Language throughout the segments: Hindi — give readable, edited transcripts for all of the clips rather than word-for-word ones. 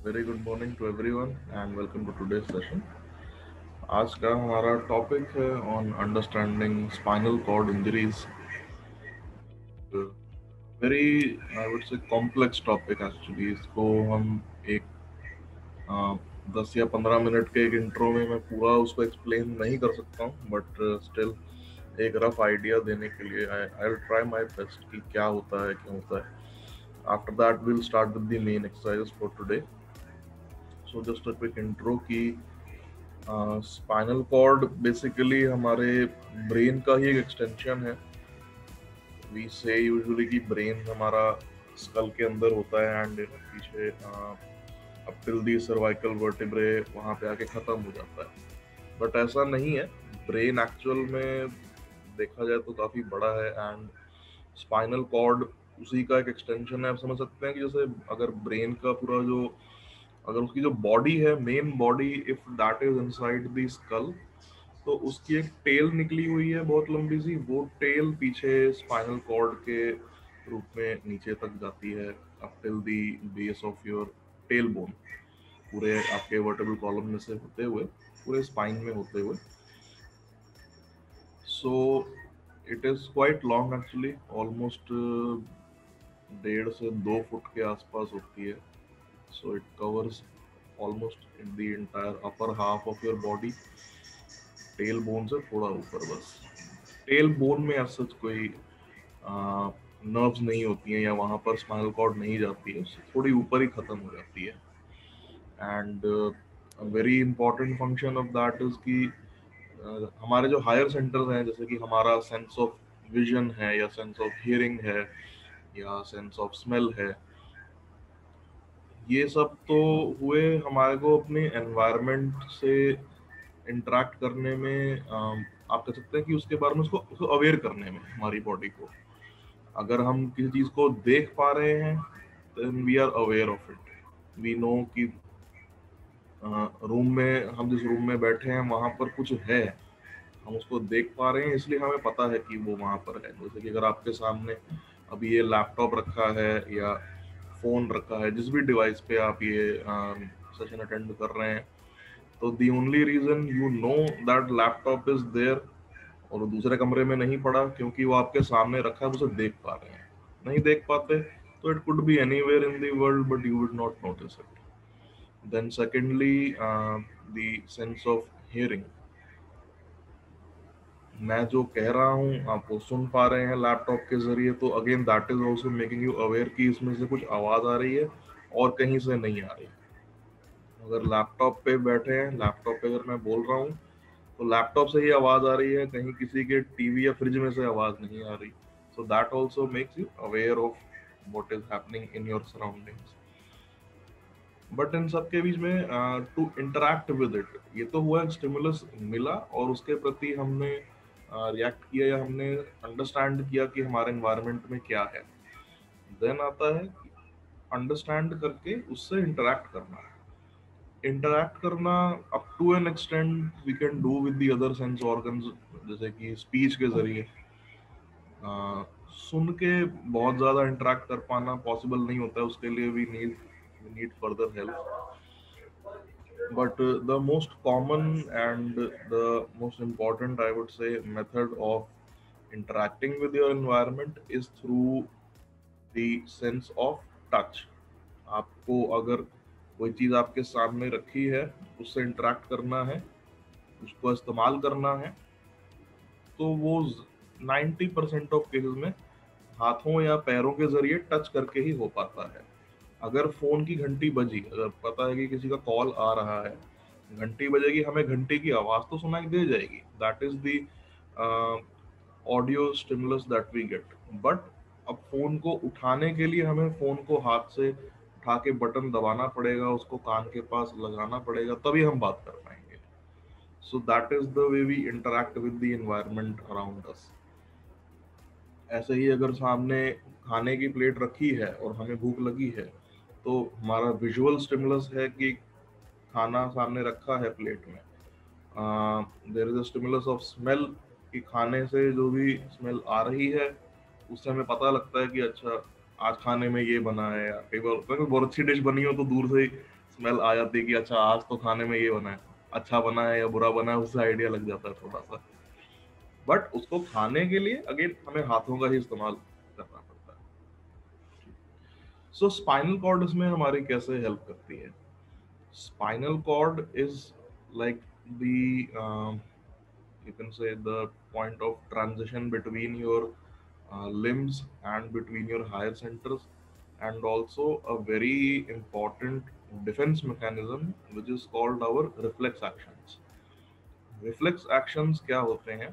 Very good morning to everyone and welcome to today's session. आज का हमारा टॉपिक है on understanding spinal cord injuries. Very I would say complex topic actually. इसको हम एक 10 या 15 मिनट के एक इंट्रो में मैं पूरा उसको एक्सप्लेन नहीं कर सकता हूँ, बट स्टिल एक रफ आइडिया देने के लिए I will try my best कि क्या होता है, क्यों होता है। After that will start with the main exercise for today. So just a quick intro की स्पाइनल कॉर्ड बेसिकली हमारे ब्रेन का ही एक एक्सटेंशन है। वी से यूजुअली कि ब्रेन हमारा स्कल के अंदर होता है एंड पीछे up till the cervical vertebrae वहाँ पे आके खत्म हो जाता है, बट ऐसा नहीं है। ब्रेन एक्चुअल में देखा जाए तो काफी बड़ा है एंड स्पाइनल कॉर्ड उसी का एक एक्सटेंशन है। आप समझ सकते हैं कि जैसे अगर ब्रेन का पूरा जो अगर उसकी जो बॉडी है, main body, if that is inside the skull, तो उसकी एक टेल निकली हुई है बहुत लंबी सी। वो टेल पीछे स्पाइनल कॉर्ड के रूप में नीचे तक जाती है up till the base of your tail bone, पूरे आपके वर्टेब्रल कॉलम में से होते हुए पूरे स्पाइन में होते हुए। So it is quite long actually, almost 1.5 से 2 फुट के आसपास होती है। So it covers almost in the entire upper half of your body, tail bone से थोड़ा ऊपर बस। टेल बोन में ऐसा कोई नर्व्स नहीं होती हैं या वहां पर स्पाइनल कॉर्ड नहीं जाती है, उससे थोड़ी ऊपर ही खत्म हो जाती है। And very important function of that is कि हमारे जो हायर सेंटर्स हैं, जैसे कि हमारा सेंस ऑफ विजन है या सेंस ऑफ हियरिंग है या सेंस ऑफ स्मेल है, ये सब तो हुए हमारे को अपने एनवायरनमेंट से इंटरेक्ट करने में, आप कह सकते हैं कि उसके बारे में उसको अवेयर करने में हमारी बॉडी को। अगर हम किसी चीज को देख पा रहे हैं then we are aware of it. We know कि रूम में, हम जिस रूम में बैठे हैं वहां पर कुछ है, हम उसको देख पा रहे हैं, इसलिए हमें पता है कि वो वहां पर है। जैसे कि अगर आपके सामने अभी ये लैपटॉप रखा है या फोन रखा है, जिस भी डिवाइस पे आप ये सेशन अटेंड कर रहे हैं, तो the only reason you know that laptop is there और वो दूसरे कमरे में नहीं पड़ा क्योंकि वो आपके सामने रखा है, आप उसे देख पा रहे हैं। नहीं देख पाते तो it could be anywhere in the world but you would not notice it. Then secondly the sense of hearing. मैं जो कह रहा हूँ आप वो सुन पा रहे हैं लैपटॉप के जरिए, तो again that is also making you aware कि इसमें से कुछ आवाज आ रही है और कहीं से नहीं आ रही। अगर लैपटॉप पे बैठे हैं, लैपटॉप पे अगर मैं बोल रहा हूँ तो लैपटॉप से ही आवाज आ रही है, कहीं किसी के टीवी या फ्रिज में से आवाज नहीं आ रही। So that also makes you aware of what is happening in your surroundings. But in सब के बीच में टू इंटरैक्ट विद इट, ये तो हुआ स्टिमुलस मिला और उसके प्रति हमने रिएक्ट किया या हमने अंडरस्टैंड किया कि हमारे एनवायरनमेंट में क्या है। देन आता है अंडरस्टैंड करके उससे इंटरैक्ट करना। इंटरैक्ट करना up to an extent we can do with the other sense organs, जैसे कि स्पीच के जरिए। सुन के बहुत ज्यादा इंटरैक्ट कर पाना पॉसिबल नहीं होता है, उसके लिए we need further help. But the most common and the most important, I would say, method of interacting with your environment is through the sense of touch. आपको अगर कोई चीज़ आपके सामने रखी है, उससे इंटरेक्ट करना है, उसको इस्तेमाल करना है, तो वो 90% ऑफ केसेस में हाथों या पैरों के जरिए टच करके ही हो पाता है। अगर फोन की घंटी बजी, अगर पता है कि किसी का कॉल आ रहा है, घंटी बजेगी, हमें घंटी की आवाज तो सुनाई दे जाएगी, that is the audio stimulus that we get. But अब फोन को उठाने के लिए हमें फोन को हाथ से उठा के बटन दबाना पड़ेगा, उसको कान के पास लगाना पड़ेगा, तभी हम बात कर पाएंगे। So that is the way we interact with the environment around us. ऐसे ही अगर सामने खाने की प्लेट रखी है और हमें भूख लगी है, तो हमारा विजुअल स्टिमुलस है कि खाना सामने रखा है प्लेट में। There is a stimulus of smell कि खाने से जो भी स्मेल आ रही है उससे हमें पता लगता है कि अच्छा आज खाने में ये बना है। या कई बार होता है कि बहुत अच्छी डिश बनी हो तो दूर से ही स्मेल आ जाती है कि अच्छा आज तो खाने में ये बना है, अच्छा बना है या बुरा बना है उससे आइडिया लग जाता है थोड़ा सा। बट उसको खाने के लिए अगेन हमें हाथों का ही इस्तेमाल करना पड़ता है। सो स्पाइनल कॉर्ड इसमें हमारी कैसे हेल्प करती है? Spinal cord is like the you can say the point of transition between your limbs and between your higher centers, and also a very important defense mechanism which is called our reflex actions. Reflex actions क्या होते हैं?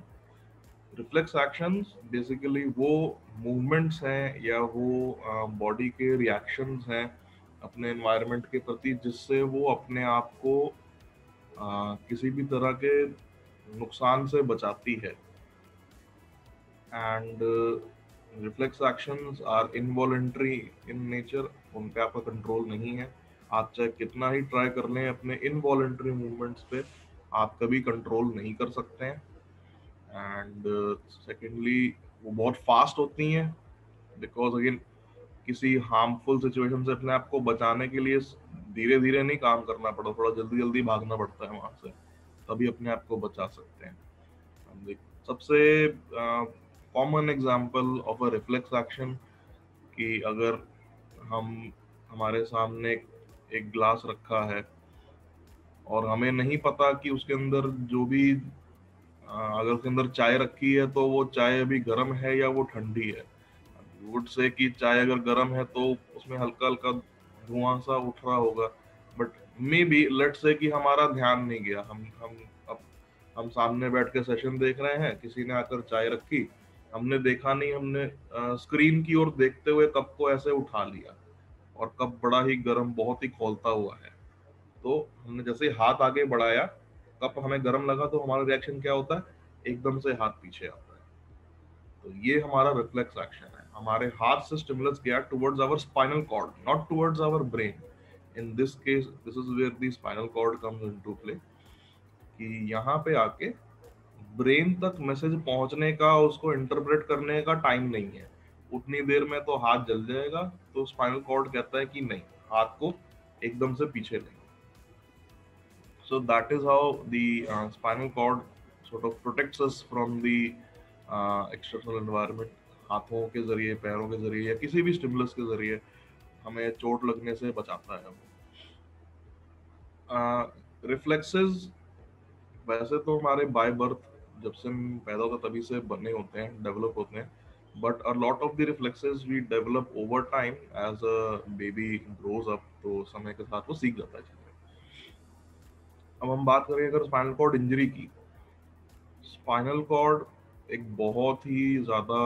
रिफ्लेक्स एक्शंस बेसिकली वो मूवमेंट्स हैं या वो बॉडी के रिएक्शंस हैं अपने एनवायरनमेंट के प्रति जिससे वो अपने आप को किसी भी तरह के नुकसान से बचाती है। And reflex actions are involuntary in nature, उन पे आपका कंट्रोल नहीं है। आप चाहे कितना ही ट्राई कर लें अपने इनवॉलंटरी मूवमेंट्स पे, आप कभी कंट्रोल नहीं कर सकते हैं। एंड सेकेंडली वो बहुत फास्ट होती हैं, बिकॉज अगेन किसी हार्मफुल सिचुएशन से अपने आप को बचाने के लिए धीरे धीरे नहीं काम करना पड़ता, थोड़ा जल्दी जल्दी भागना पड़ता है वहां से, तभी अपने आप को बचा सकते हैं। सबसे common example of a reflex action कि अगर हम हमारे सामने एक ग्लास रखा है और हमें नहीं पता कि उसके अंदर जो भी अगर उसके अंदर चाय रखी है तो वो चाय अभी गर्म है या वो ठंडी है। वुड से कि चाय अगर गर्म है तो उसमें हल्का हल्का धुआं सा उठ रहा होगा, बट मे बी लेट से कि हमारा ध्यान नहीं गया, अब हम सामने बैठ के सेशन देख रहे हैं, किसी ने आकर चाय रखी, हमने देखा नहीं, हमने स्क्रीन की ओर देखते हुए कप को ऐसे उठा लिया और कप बड़ा ही गर्म बहुत ही खौलता हुआ है। तो हमने जैसे ही हाथ आगे बढ़ाया, कप हमें गर्म लगा तो हमारा रिएक्शन क्या होता है? एकदम से हाथ पीछे आता है। तो ये हमारा रिफ्लेक्स एक्शन है, हमारे हाथ से स्टिमुलस गया towards our spinal cord, not towards our brain. In this case this is where the spinal cord comes into play, कि यहाँ पे आके ब्रेन तक मैसेज पहुंचने का, उसको इंटरप्रेट करने का टाइम नहीं है, उतनी देर में तो हाथ जल जाएगा। तो स्पाइनल कॉर्ड कहता है कि नहीं, हाथ को एकदम से पीछे नहीं। So that is how the spinal cord sort of protects us from the external environment. हाथों के जरिए, पैरों के जरिए या किसी भी स्टिमुलस के जरिए हमें चोट लगने से बचाता है वो। रिफ्लेक्सेस वैसे तो हमारे बाय बर्थ, जब से हम पैदा होते तभी से बने होते हैं, डेवलप होते हैं, but a lot of the reflexes we develop over time as a baby grows up, तो समय के साथ वो सीख जाता है चीजें। अब हम बात करें अगर स्पाइनल कॉर्ड इंजरी की, स्पाइनल कॉर्ड एक बहुत ही ज़्यादा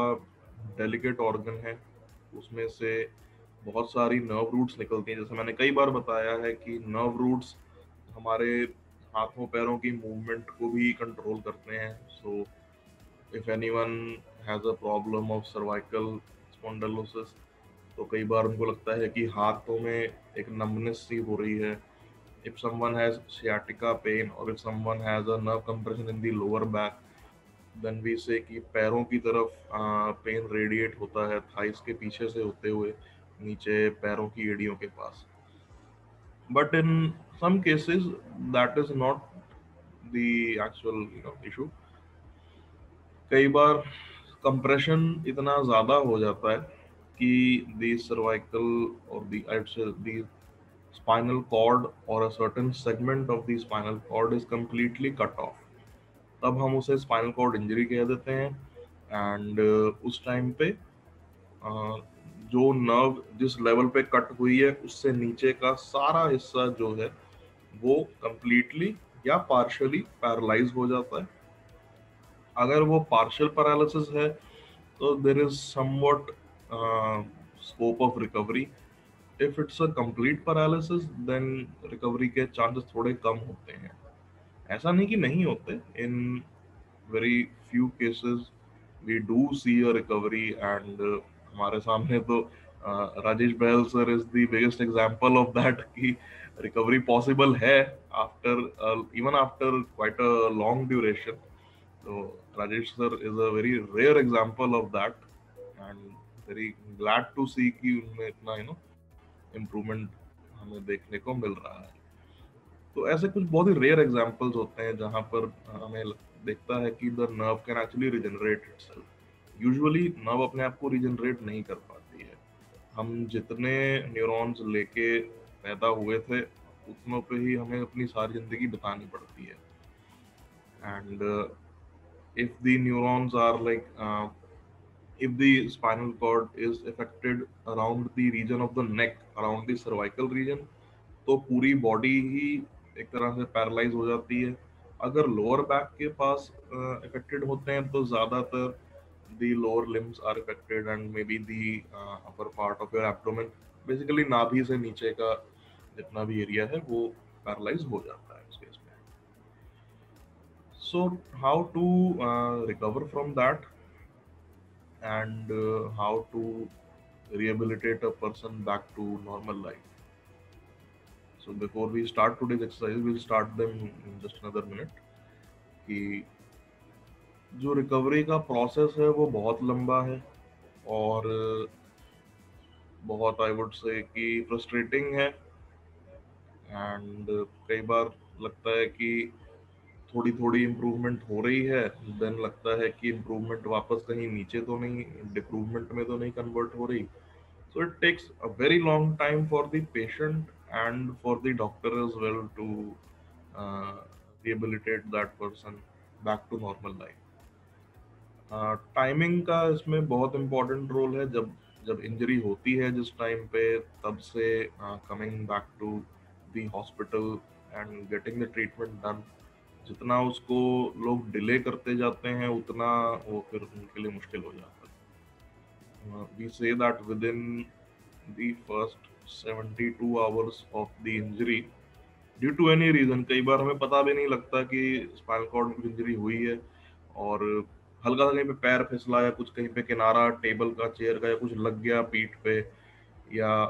डेलिकेट ऑर्गन है, उसमें से बहुत सारी नर्व रूट्स निकलती हैं। जैसे मैंने कई बार बताया है कि नर्व रूट्स हमारे हाथों पैरों की मूवमेंट को भी कंट्रोल करते हैं। So if anyone has a problem of cervical spondylosis, तो कई बार उनको लगता है कि हाथों में एक नमनेस सी हो रही है। If someone has sciatica pain or if someone has a nerve compression in the lower back, then we say कि पैरों की तरफ पेन रेडिएट होता है थाइस के पीछे से होते हुए नीचे पैरों की एड़ियों के पास। But in some cases that is not the actual issue. कई बार कंप्रेशन इतना ज़्यादा हो जाता है कि द सर्वाइकल और the spinal cord or a certain segment of the spinal cord is completely cut off, तब हम उसे स्पाइनल कॉर्ड इंजरी कह देते हैं। एंड उस टाइम पे जो नर्व जिस लेवल पे कट हुई है उससे नीचे का सारा हिस्सा जो है वो कंप्लीटली या पार्शियली पैरालाइज हो जाता है। अगर वो पार्शियल पैरालिसिस है तो there is somewhat scope of recovery. If it's a complete paralysis then recovery के चांसेस थोड़े कम होते हैं। ऐसा नहीं कि नहीं होते, in very few cases we do see a recovery. And हमारे सामने तो Rajesh Bahal sir is the biggest example of that कि रिकवरी पॉसिबल है after even after quite a long duration. तो Rajesh sir is a very rare example of that and very glad to see कि उनमें इतना इम्प्रूवमेंट हमें देखने को मिल रहा है। तो ऐसे कुछ बहुत ही रेयर एग्जांपल्स होते हैं जहां पर हमें देखता है कि the nerve can actually regenerate itself. Usually nerve अपने आप को रिजनरेट नहीं कर पाती है। हम जितने न्यूरॉन्स लेके पैदा हुए थे उतनों पे ही हमें अपनी सारी जिंदगी बितानी पड़ती है। And if the neurons are like if the spinal cord is affected around the region of the neck, around the cervical region, तो पूरी बॉडी ही एक तरह से पैरालाइज हो जाती है। अगर लोअर बैक के पास अफेक्टेड होते हैं तो ज्यादातर the lower limbs are affected and may be the upper part of your abdomen, basically नाभि से नीचे का जितना भी एरिया है वो पैरालाइज हो जाता है इस केस में। So how to recover from that, and how to rehabilitate a person back to normal life. So before we start today's exercise, we'll start them in just another minute. कि जो रिकवरी का प्रोसेस है वो बहुत लंबा है और बहुत आई वुड से कि फ्रस्ट्रेटिंग है। एंड कई बार लगता है कि थोड़ी थोड़ी इम्प्रूवमेंट हो रही है, देन लगता है कि इम्प्रूवमेंट वापस कहीं नीचे तो नहीं, डिप्रूवमेंट में तो नहीं कन्वर्ट हो रही। So it takes a very long time for the patient and for the doctor as well to rehabilitate that person back to normal life. Timing का इसमें बहुत इम्पोर्टेंट रोल है। जब जब इंजरी होती है जिस टाइम पे, तब से coming back to the hospital and getting the treatment done, जितना उसको लोग डिले करते जाते हैं उतना वो फिर उनके लिए मुश्किल हो जाता है। We say that within the first 72 hours of the injury, due to any reason, कई बार हमें पता भी नहीं लगता कि स्पाइनल कॉर्ड में इंजरी हुई है, और हल्का सा कहीं पे पैर फिसला या कुछ कहीं पे किनारा टेबल का चेयर का या कुछ लग गया पीठ पे, या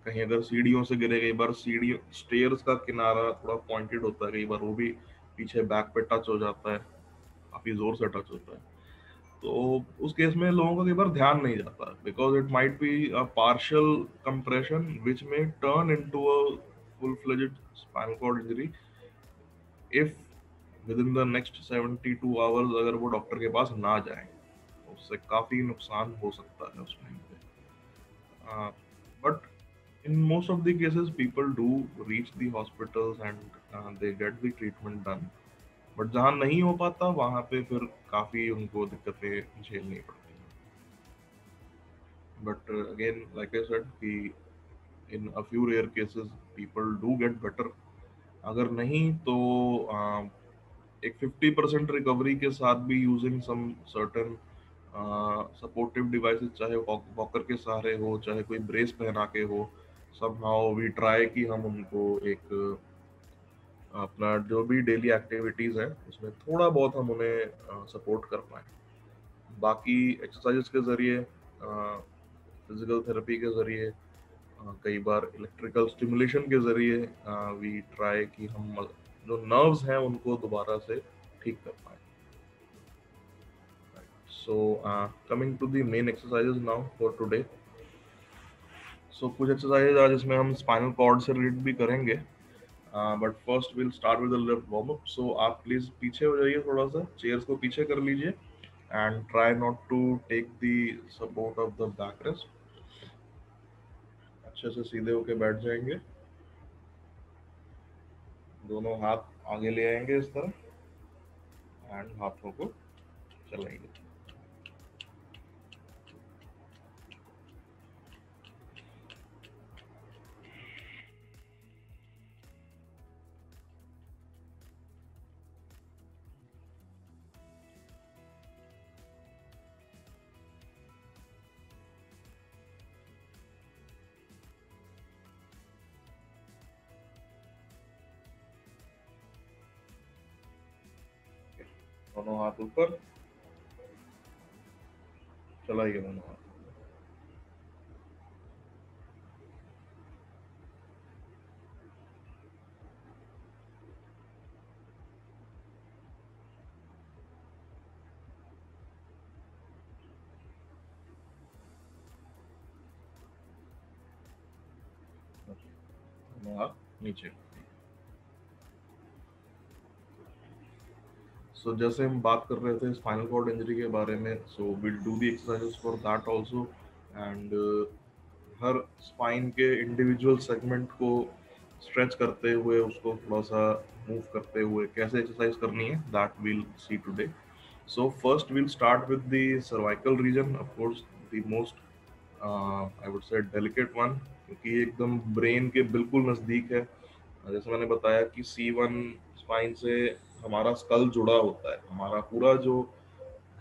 कहीं अगर सीढ़ियों से गिरे, कई बार सीढ़ी स्टेयर्स का किनारा थोड़ा पॉइंटेड होता है, कई बार वो भी पीछे बैक पे टच हो जाता है, काफी जोर से टच होता है। तो उस केस में लोगों का कई बार ध्यान नहीं जाता, because it might be a partial compression which may turn into a full fledged spinal cord injury if within the next 72 hours अगर वो डॉक्टर के पास ना जाए, उससे काफी नुकसान हो सकता है उस टाइम पे। But in most of the cases people do reach the hospitals and they get the treatment done, but जहाँ नहीं हो पाता वहाँ पे फिर काफी उनको दिक्कतें झेलनी पड़ती हैं। But again like I said कि in a few rare cases people do get better. अगर नहीं तो एक 50% रिकवरी के साथ भी using some certain supportive devices, चाहे वॉकर के सहारे हो चाहे कोई ब्रेस पहना के हो, somehow वी ट्राई कि हम उनको एक अपना जो भी डेली एक्टिविटीज है उसमें थोड़ा बहुत हम उन्हें सपोर्ट कर पाए। बाकी एक्सरसाइज के जरिए, फिजिकल थेरेपी के जरिए, कई बार इलेक्ट्रिकल स्टिमुलेशन के जरिए वी ट्राई कि हम जो नर्व्स हैं उनको दोबारा से ठीक कर पाए। So coming to the main exercises now for today. सो कुछ एक्सरसाइजेज आज इसमें हम स्पाइनल कॉर्ड से रिलेटेड भी करेंगे, but first will start with the left warm up. सो आप प्लीज पीछे हो जाइए, थोड़ा सा चेयर्स को पीछे कर लीजिए and try not to take the support of the back rest. अच्छे से सीधे होके बैठ जाएंगे, दोनों हाथ आगे ले आएंगे इस तरह एंड हाथों को चलाएंगे। दोनों हाथ ऊपर, चलाइए दोनों हाथ। हाथ नीचे। सो जैसे हम बात कर रहे थे स्पाइनल कॉर्ड इंजरी के बारे में, so will do the exercises for that also. And her spine के इंडिविजुअल सेगमेंट को स्ट्रेच करते हुए, उसको थोड़ा सा मूव करते हुए कैसे एक्सरसाइज करनी है, that will see today. So first will start with the cervical region, of course the most I would से डेलिकेट वन, क्योंकि ये एकदम ब्रेन के बिल्कुल नज़दीक है। जैसे मैंने बताया कि C1 स्पाइन से हमारा स्कल जुड़ा होता है, हमारा पूरा जो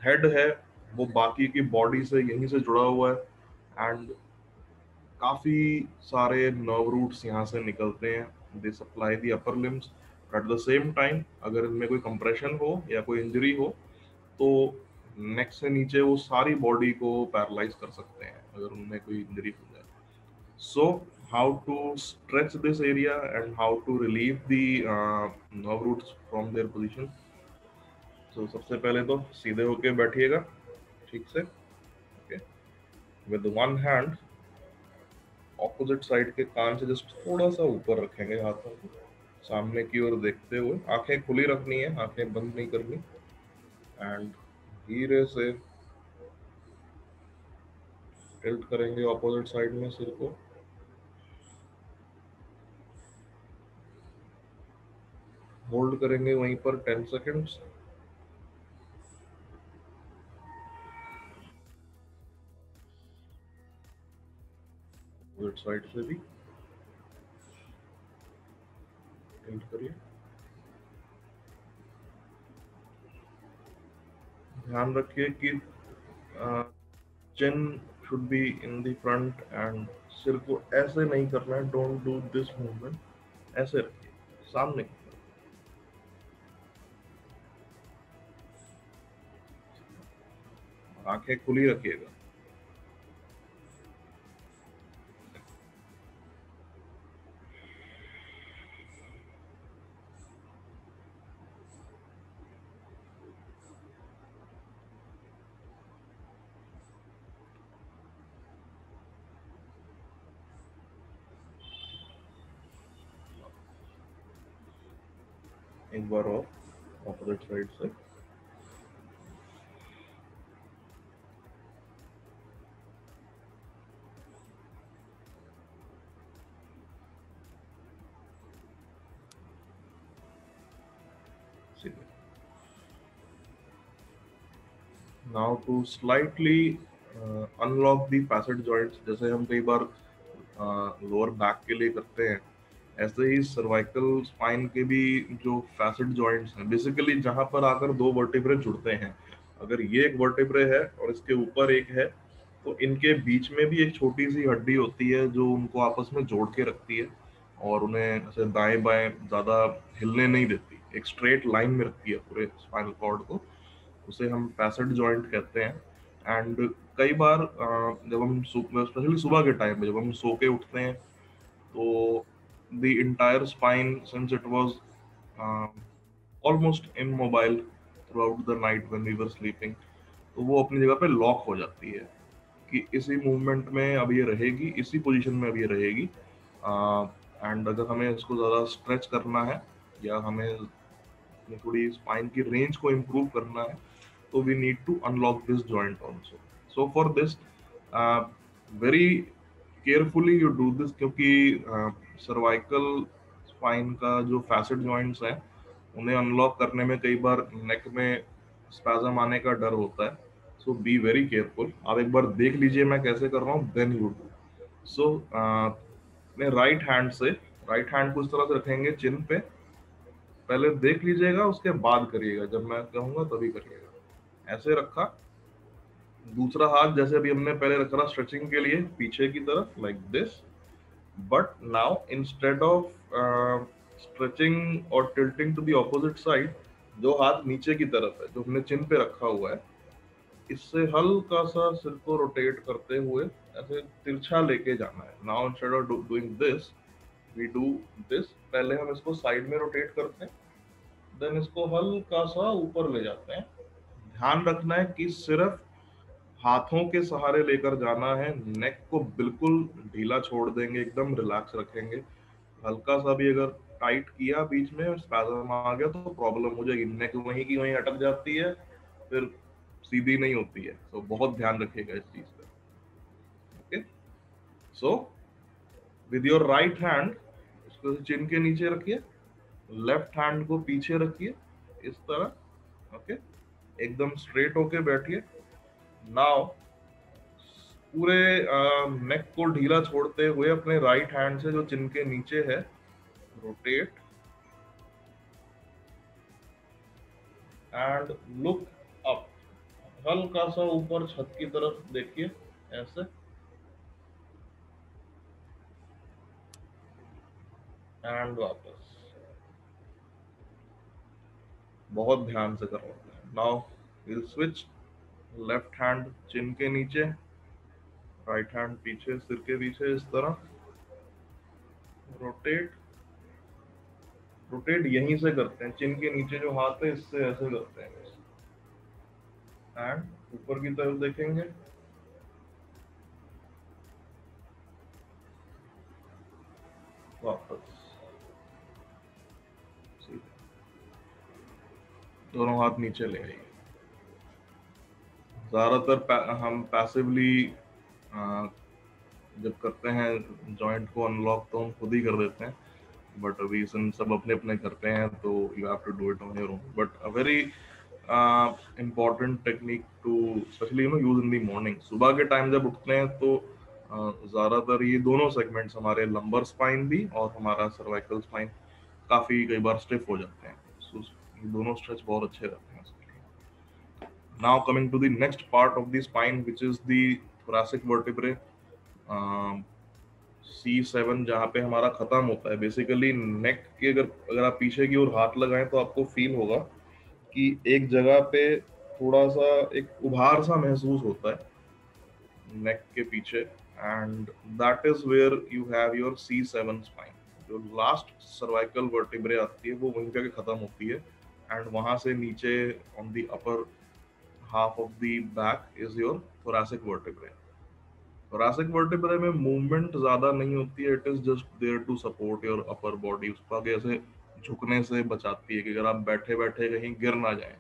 हेड है वो बाकी की बॉडी से यहीं से जुड़ा हुआ है। एंड काफी सारे नर्व रूट्स यहाँ से निकलते हैं, they supply the upper limbs. At the same time अगर इनमें कोई कंप्रेशन हो या कोई इंजरी हो तो नेक से नीचे वो सारी बॉडी को पैरालाइज कर सकते हैं अगर उनमें कोई इंजरी हो जाए। So how to stretch this area and how to relieve the nerve roots from their position. तो सबसे पहले तो सीधे होके बैठिएगा ठीक से, okay. With one hand opposite side के कान से जस्ट थोड़ा सा ऊपर रखेंगे हाथों को, सामने की ओर देखते हुए। आंखें खुली रखनी है, आंखें बंद नहीं करनी। एंड धीरे से टिल्ट करेंगे ऑपोजिट साइड में सिर को। होल्ड करेंगे वहीं पर 10 सेकेंड्स। ऑपोजिट साइड से भी टिल्ट करिए। ध्यान रखिए कि chin should be in the front and सिर को ऐसे नहीं करना है, डोंट डू दिस मूवमेंट। ऐसे रखिए सामने की तरफ। आंखें खुली रखिएगा। एक बार और ऑपोजिट साइड से। Now to slightly unlock the facet joints, जैसे हम कई बार लोअर बैक के लिए करते हैं, ऐसे ही सर्वाइकल स्पाइन के भी जो फैसेट जॉइंट्स हैं, बेसिकली जहां पर आकर दो वर्टिब्रे जुड़ते हैं, अगर ये एक वर्टिब्रे है और इसके ऊपर एक है, तो इनके बीच में भी एक छोटी सी हड्डी होती है जो उनको आपस में जोड़ के रखती है और उन्हें ऐसे दाएं बाएं ज्यादा हिलने नहीं देती, एक स्ट्रेट लाइन में रखती है पूरे स्पाइनल कॉर्ड को। उसे हम फैसेट जॉइंट कहते हैं। एंड कई बार जब हम स्पेशली सुबह के टाइम में जब हम सो के उठते हैं, तो the entire spine since it was almost immobile throughout the night when we were sleeping, तो वो अपनी जगह पे लॉक हो जाती है कि इसी मूवमेंट में अब ये रहेगी, इसी पोजीशन में अब ये रहेगी। एंड अगर हमें इसको ज़्यादा स्ट्रेच करना है या हमें थोड़ी स्पाइन की रेंज को इम्प्रूव करना है, तो we need to unlock this joint also. So for this very carefully you do this, क्योंकि सर्वाइकल स्पाइन का जो फैसेट जॉइंट्स हैं उन्हें अनलॉक करने में कई बार नेक में स्पैज़म आने का डर होता है। सो बी वेरी केयरफुल। आप एक बार देख लीजिए मैं कैसे कर रहा हूँ, देन यू डू। सो अपने राइट हैंड को इस तरह से रखेंगे चिन पे, पहले देख लीजिएगा उसके बाद करिएगा, जब मैं कहूंगा तभी करिएगा। ऐसे रखा, दूसरा हाथ जैसे अभी हमने पहले रखा था स्ट्रेचिंग के लिए पीछे की तरफ, like this. But now instead of stretching और tilting to the opposite side, जो हाथ नीचे की तरफ है जो हमने चिन पे रखा हुआ है, इससे हल्का सा सिर को रोटेट करते हुए ऐसे तिरछा लेके जाना है। Now instead of doing this we do this. पहले हम इसको साइड में रोटेट करते हैं, देन इसको हल्का सा ऊपर ले जाते हैं। ध्यान रखना है कि सिर्फ हाथों के सहारे लेकर जाना है, नेक को बिल्कुल ढीला छोड़ देंगे, एकदम रिलैक्स रखेंगे। हल्का सा भी अगर टाइट किया बीच में स्पैज़म आ गया तो प्रॉब्लम हो जाएगी, नेक वहीं की वहीं अटक जाती है, फिर सीधी नहीं होती है। तो बहुत ध्यान रखिएगा इस चीज का। Okay, so with your right hand उसको चिन के नीचे रखिए, लेफ्ट हैंड को पीछे रखिए इस तरह। ओके, एकदम स्ट्रेट होके बैठिए। नाउ पूरे नेक को ढीला छोड़ते हुए अपने राइट हैंड से जो चिन के नीचे है रोटेट एंड लुक अप। हल्का सा ऊपर छत की तरफ देखिए ऐसे, एंड वापस। बहुत ध्यान से करना है। Now will switch, left hand chin के नीचे, राइट हैंड पीछे सिर के पीछे इस तरह रोटेट। रोटेट यहीं से करते हैं, चिन के नीचे जो हाथ है इससे ऐसे करते हैं, एंड ऊपर की तरफ देखेंगे, वापस। दोनों हाथ नीचे ले आइए। ज्यादातर हम पैसिवली जब करते हैं जॉइंट को अनलॉक तो हम खुद ही कर देते हैं, बट अभी सब अपने अपने करते हैं तो you have to do it on your own. But a very important technique to specially use in the morning. सुबह के टाइम जब उठते हैं तो ज्यादातर ये दोनों सेगमेंट्स हमारे लंबर स्पाइन भी और हमारा सर्वाइकल स्पाइन काफी कई बार स्टिफ हो जाते हैं। So, ये दोनों स्ट्रेच बहुत अच्छे रहते हैं उसके लिए। Now coming to the next part of the spine which is the thoracic vertebrae, C7 जहाँ पे हमारा खत्म होता है। बेसिकली नेक के अगर अगर आप पीछे की ओर हाथ लगाएं तो आपको फील होगा कि एक जगह पे थोड़ा सा एक उभार सा महसूस होता है नेक के पीछे, and that is where you have your C7 spine. जो लास्ट सर्वाइकल वर्टिब्रे आती है वो वहीं पे खत्म होती है, एंड वहां से नीचे on the upper half of the back is your thoracic vertebrae। thoracic vertebrae में मूवमेंट ज्यादा नहीं होती है, it is just there to support your upper body. उसको आगे ऐसे झुकने से बचाती है कि अगर आप बैठे बैठे कहीं गिर ना जाए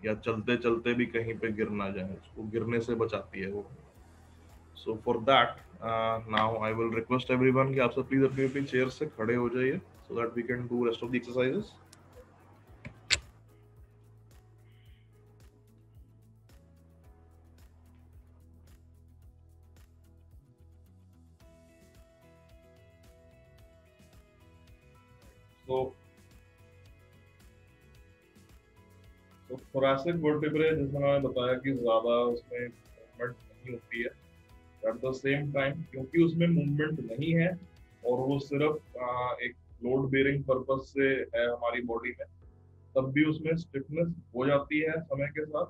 या चलते चलते भी कहीं पे गिर ना जाए, उसको गिरने से बचाती है वो। So for that now I will request everyone कि आप सब प्लीज अपनी अपनी चेयर से खड़े हो जाइए so that we can do rest of the exercises. So तो thoracic vertebrae जैसे मैंने बताया कि ज्यादा उसमें मूवमेंट नहीं होती है। एट द सेम टाइम क्योंकि उसमें मूवमेंट नहीं है और वो सिर्फ एक लोड बेयरिंग पर्पज से है हमारी बॉडी में, तब भी उसमें स्टिफनेस हो जाती है समय के साथ,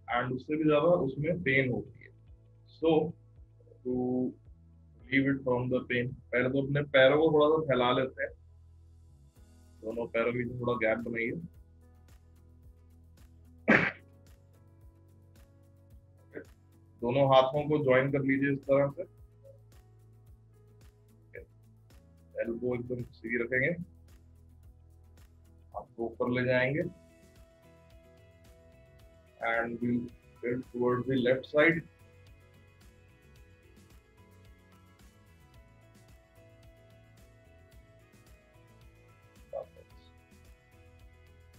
एंड उससे भी ज्यादा उसमें पेन होती है। So to leave it from the pain, पहले तो अपने पैरों को थोड़ा सा फैला लेते हैं, दोनों पैरों के बीच में थोड़ा गैप बनाइए। दोनों हाथों को ज्वाइन कर लीजिए इस तरह से, एल्बो एकदम सीधी रखेंगे, आपको ऊपर ले जाएंगे, and will tilt towards the left side,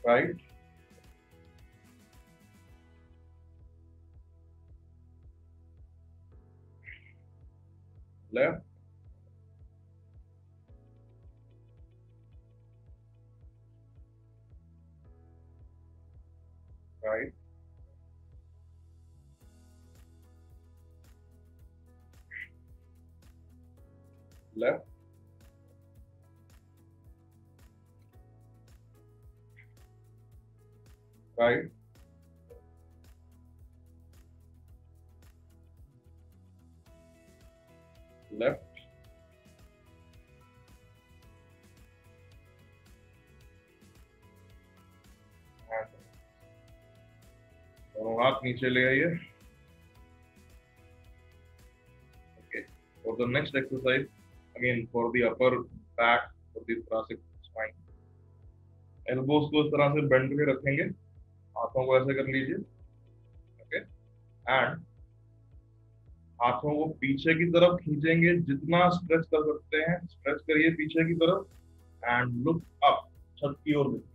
right, left, right, left, right, left, and दोनों हाथ नीचे ले आइए। Okay, for the next exercise, again for the upper back for the thoracic spine। Elbows को इस तरह से बेंड करके रखेंगे, हाथों को ऐसे कर लीजिए, ओके, एंड हाथों को पीछे की तरफ खींचेंगे, जितना स्ट्रेच कर सकते हैं स्ट्रेच करिए पीछे की तरफ, एंड लुक अप, छत की ओर देखिए।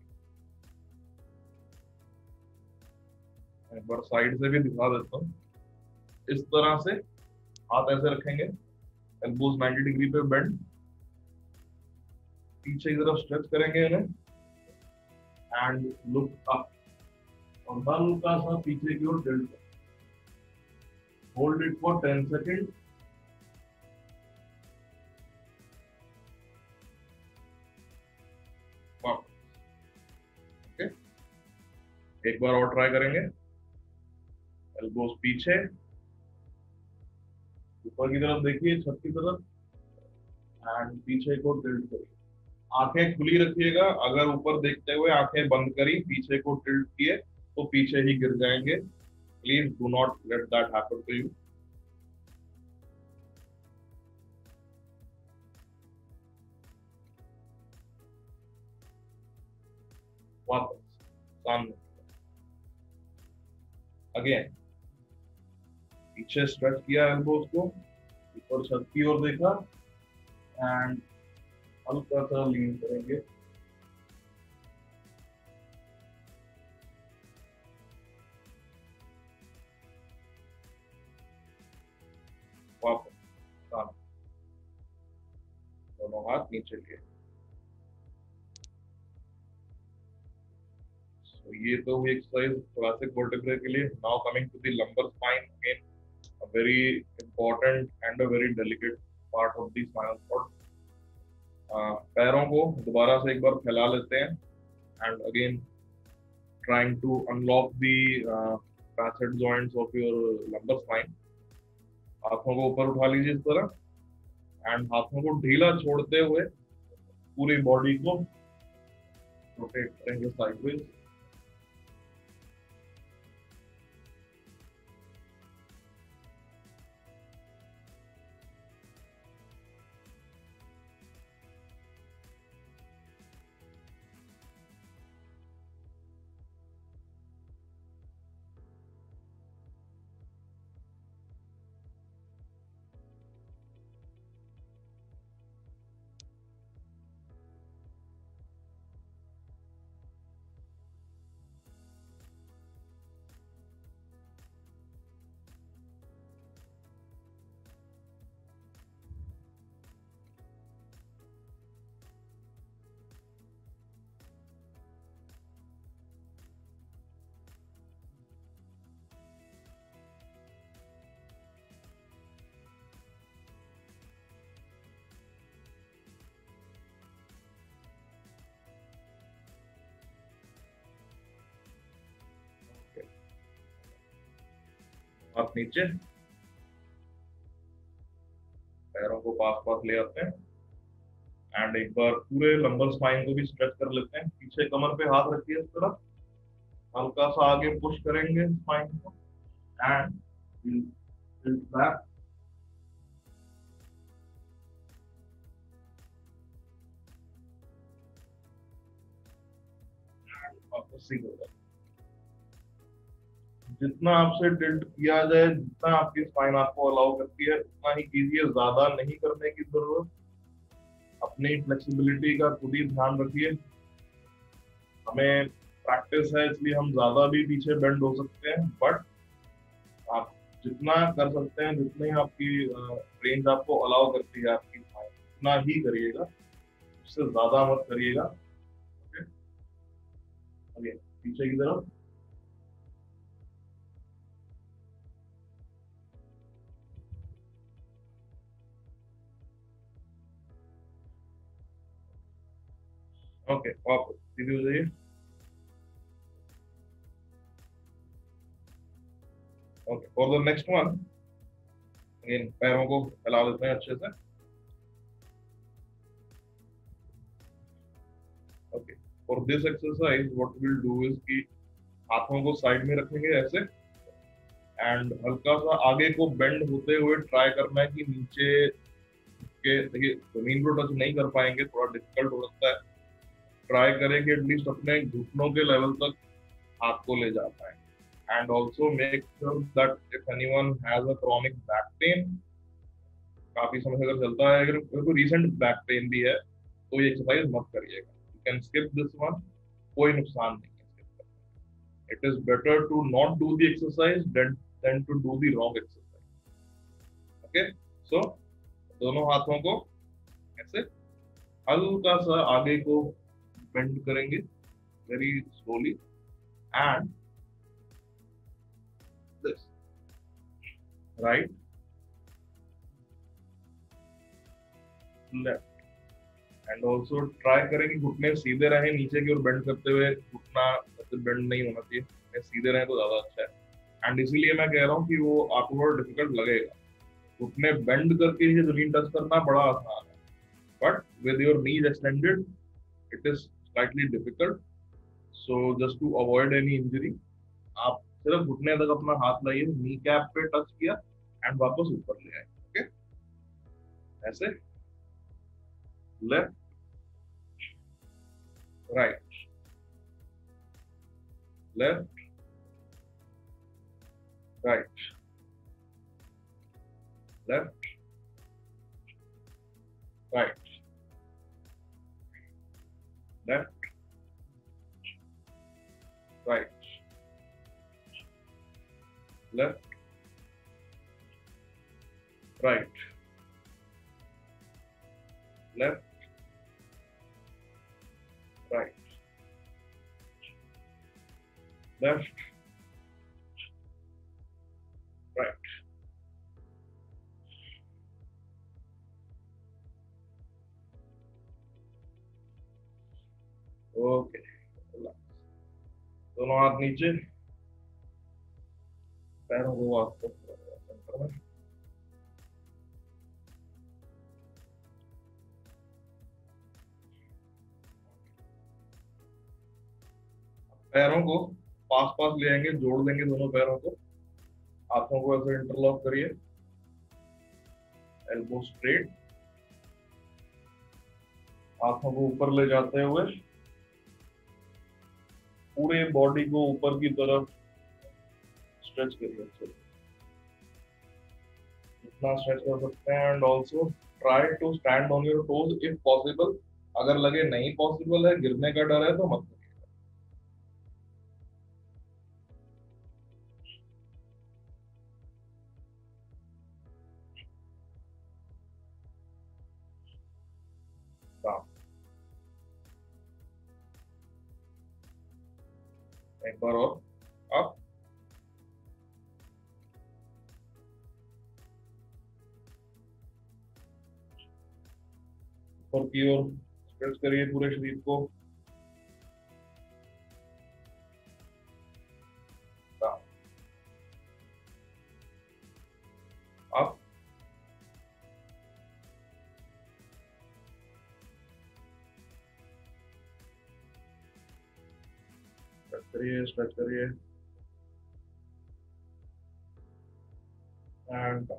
एक बार साइड से भी दिखा देता हूँ, इस तरह से हाथ ऐसे रखेंगे, एल्बोज 90 डिग्री पे बेंड, पीछे की तरफ स्ट्रेच करेंगे इन्हें, एंड लुक अप, और हल्का सा पीछे की ओर tilt, hold it for 10 second, okay, एक बार और ट्राई करेंगे, एल्बोज पीछे, ऊपर की तरफ देखिए, छत की तरफ, एंड पीछे को टिल्ट करिए, आंखें खुली रखिएगा, अगर ऊपर देखते हुए आंखें बंद करी, पीछे को टिल्ट किए तो पीछे ही गिर जाएंगे। Please do not let that happen to you. वापस सामने, अगेन पीछे स्ट्रेच किया एल्बोज को, ऊपर छत की ओर देखा, एंड हल्का सा लीन करेंगे, वापस सामने, दोनों हाथ नीचे लिए। तो ये तो हुई एक्सरसाइज thoracic vertebrae के लिए। Now coming to the lumbar spine, again a very important and a very delicate part of the spinal cord। पैरों को दोबारा से एक बार फैला लेते हैं, and again trying to unlock the facet joints of your lumbar spine। हाथों को ऊपर उठा लीजिए इस तरह, एंड हाथों को ढीला छोड़ते हुए पूरी बॉडी को रोटेट करेंगे साइडवेज। हाथ नीचे, पैरों को पास पास ले आते हैं, एंड एक बार पूरे लंबर स्पाइन को भी स्ट्रेच कर लेते हैं। पीछे कमर पे हाथ रखिए इस तरह, हल्का सा आगे पुश करेंगे स्पाइन को, एंड tilt back, वापस सीधे हो जाए। जितना आपसे टिल्ट किया जाए, जितना आपकी स्पाइन आपको अलाउ करती है उतना ही कीजिए, ज्यादा नहीं करने की जरूरत। अपनी फ्लेक्सिबिलिटी का खुद ही ध्यान रखिए। हमें प्रैक्टिस है इसलिए हम ज्यादा भी पीछे बेंड हो सकते हैं, बट आप जितना कर सकते हैं, जितनी आपकी रेंज आपको अलाउ करती है आपकी स्पाइन, उतना ही करिएगा, उससे ज्यादा मत करिएगा। ओके, अगेन पीछे की तरफ, ओके, वापस सीधे हो जाइए। Okay, for the next one again पैरों को फैला लेते हैं अच्छे से। Okay, for this exercise what will do is कि हाथों को साइड में रखेंगे ऐसे, एंड हल्का सा आगे को बेंड होते हुए ट्राई करना है कि नीचे के, देखिए जमीन को टच नहीं कर पाएंगे, थोड़ा डिफिकल्ट हो सकता है, ट्राई करें कि एटलीस्ट अपने घुटनों के लेवल तक हाथ को ले जा पाए। And also make sure that if anyone has a chronic back pain, काफी समय से अगर चलता है, अगर कोई रिसेंट बैक पेन भी है तो ये एक्सरसाइज मत करिएगा, you can skip this one, कोई नुकसान नहीं है skip करने। It is better to not do the exercise than to do the wrong exercise. Okay, so दोनों हाथों को ऐसे हल्का सा आगे को बेंड करेंगे, very slowly, and this right left. And also try करें कि घुटने सीधे रहे, नीचे की ओर बेंड करते हुए घुटना बेंड नहीं होना चाहिए, घुटने सीधे रहे तो ज्यादा अच्छा है। एंड इसीलिए मैं कह रहा हूँ कि वो आपको थोड़ा डिफिकल्ट लगेगा, घुटने बेंड करके ही जमीन टच करना बड़ा आसान है, but with your knees extended it is slightly difficult. So just to avoid any injury, आप सिर्फ घुटने तक अपना हाथ लाइए, नी कैप पे टच किया एंड वापस ऊपर ले आए। ओके, ऐसे left right left right left right left right left right left right left right. Okay, दोनों हाथ नीचे, पैरों को आपको सेंटर में, पैरों को पास पास ले आएंगे, जोड़ देंगे दोनों पैरों को, हाथों को ऐसे इंटरलॉक करिए, एल्बो स्ट्रेट, हाथों को ऊपर ले जाते हुए पूरे बॉडी को ऊपर की तरफ स्ट्रेच करिए अच्छे से, जितना स्ट्रेच कर सकते हैं। And also try to stand on your toes if possible, अगर लगे नहीं पॉसिबल है, गिरने का डर है, तो मत करिए। एक बार और, अप ऊपर की ओर स्ट्रेच करिए पूरे शरीर को, अप स्ट्रेच करिए एंड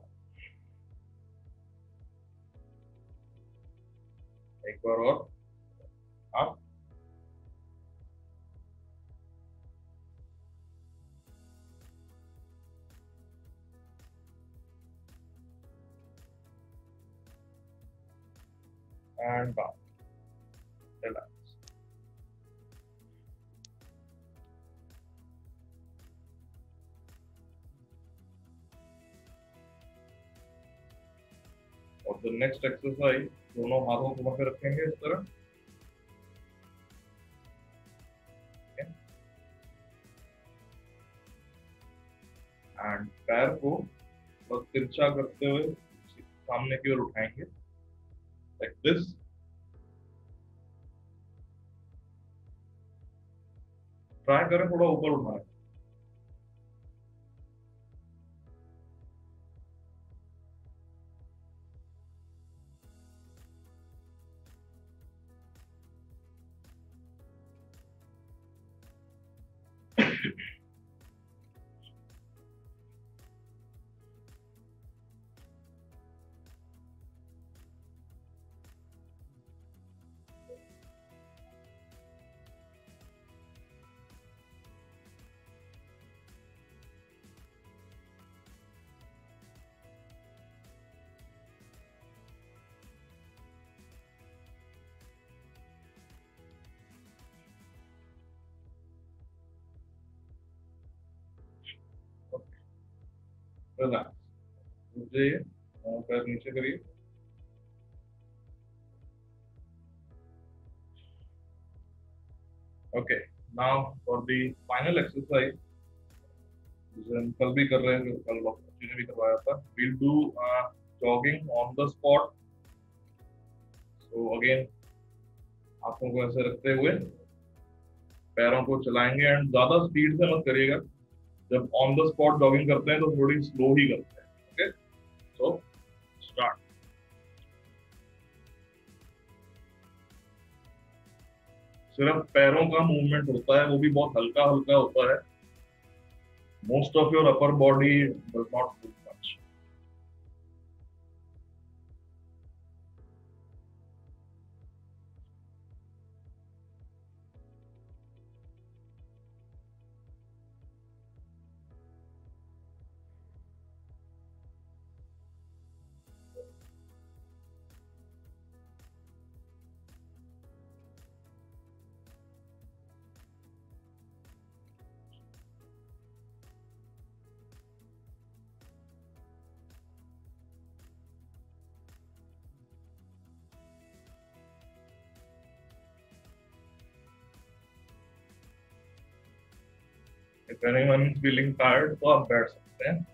एक बार और, अप एंड डाउन, रिलैक्स। और द नेक्स्ट एक्सरसाइज, दोनों हाथों को वहां पे रखेंगे इस तरह, एंड पैर को बस तिरछा करते हुए सामने की ओर उठाएंगे, लाइक दिस। ट्राई करें थोड़ा ऊपर उठाएं, रिलैक्स, रुक जाइए, पैर नीचे करिए। Okay, now for the final exercise, जिसे हम कल भी कर रहे हैं, जो कल डॉक्टर जी ने भी करवाया था। Will do jogging on the spot. So again, हाथों को ऐसे रखते हुए पैरों को चलाएंगे, एंड ज्यादा स्पीड से मत करिएगा। जब ऑन द स्पॉट जॉगिंग करते हैं तो थोड़ी स्लो ही करते हैं। Okay, so start. सिर्फ पैरों का मूवमेंट होता है, वो भी बहुत हल्का हल्का होता है। Most of your upper body does not move much. If anyone is feeling tired, तो आप बैठ सकते हैं।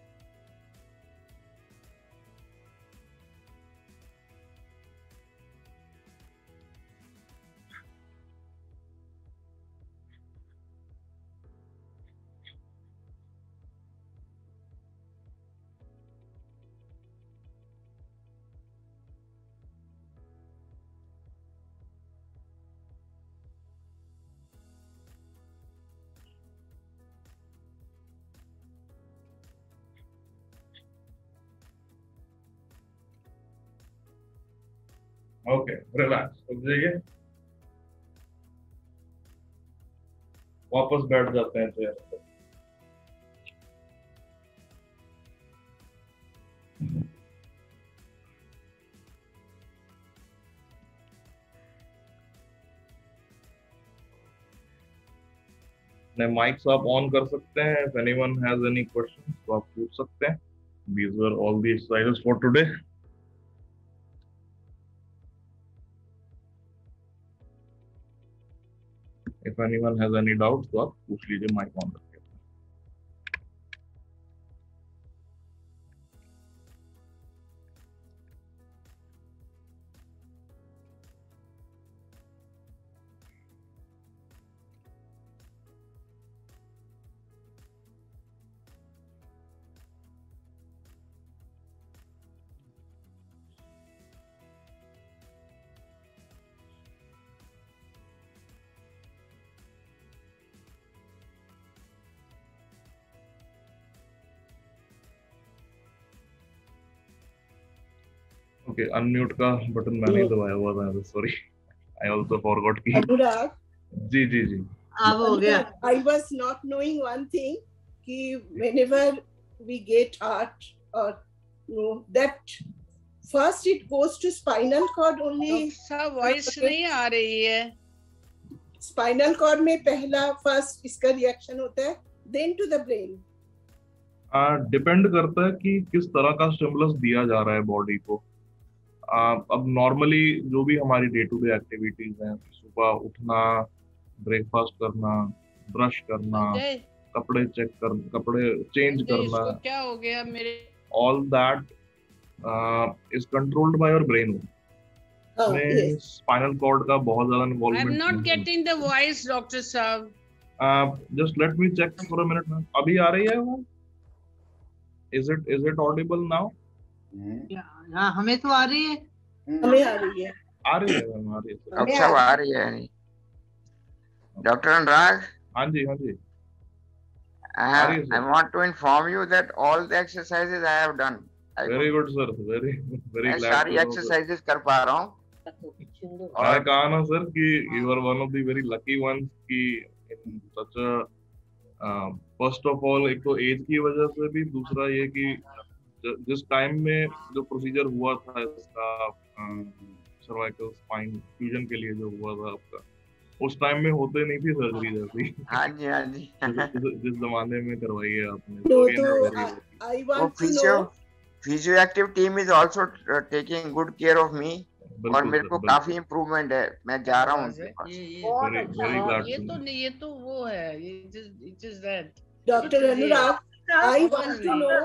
ओके, रिलैक्स, रुक जाइए, वापस बैठ जाते हैं चेयर पर। अपने माइक्स आप ऑन कर सकते हैं। If anyone has any questions तो आप पूछ सकते हैं। These were all the exercises for today. If anyone has any doubts तो आप पूछ लीजिए, माइक ऑन करके। ओके, अनम्यूट का बटन मैंने ही दबाया हुआ था, सॉरी, आई आल्सो फॉरगॉट की। अनुराग, जी जी जी, अब हो गया। I was not knowing one thing कि whenever we get hurt or that first it goes to spinal cord only. सब वॉइस नहीं आ रही है। स्पाइनल कॉर्ड में पहला फर्स्ट इसका रिएक्शन होता है, then to the brain. Depend करता है कि किस तरह का स्टिमुलस दिया जा रहा है बॉडी को। अब नॉर्मली जो भी हमारी डे टू डे एक्टिविटीज हैं, सुबह उठना, ब्रेकफास्ट करना, ब्रश करना, कपड़े चेंज करना, क्या हो गया मेरे, all that is controlled by your brain. Yes. Spinal cord का बहुत ज्यादा involvement. I am not getting the voice doctor साहब। Just let me check for a minute ma'am. अभी आ रही है वो? Is it audible now? हाँ, हमें तो आ रही है। हमें आ रही है। आ रही है मैम, आ रही है। अब सब आ रही है डॉक्टर अनुराग। हाँ जी, हाँ जी। I want to inform you that all the exercises I have done. Very good sir, very मैं glad सारी to know, एक्सरसाइजेस कर पा रहा हूँ। मैं कहा ना सर कि you are one of the very lucky ones कि in such a first of all, एक तो एज की वजह से भी, दूसरा ये कि जिस टाइम में जो प्रोसीजर हुआ था इसका सर्वाइकल स्पाइन फ्यूजन के लिए जो हुआ था आपका, उस टाइम में होते नहीं थी सर्जरी जैसी। हाँ जी, हाँ जी। जिस जमाने में करवाई है आपने। तो I want to know. Physioactive team is also taking good care of me और मेरे को काफी इम्प्रूवमेंट है, मैं जा रहा हूँ उनके पास। ये तो वो है, it is that doctor Anurag, I want to know.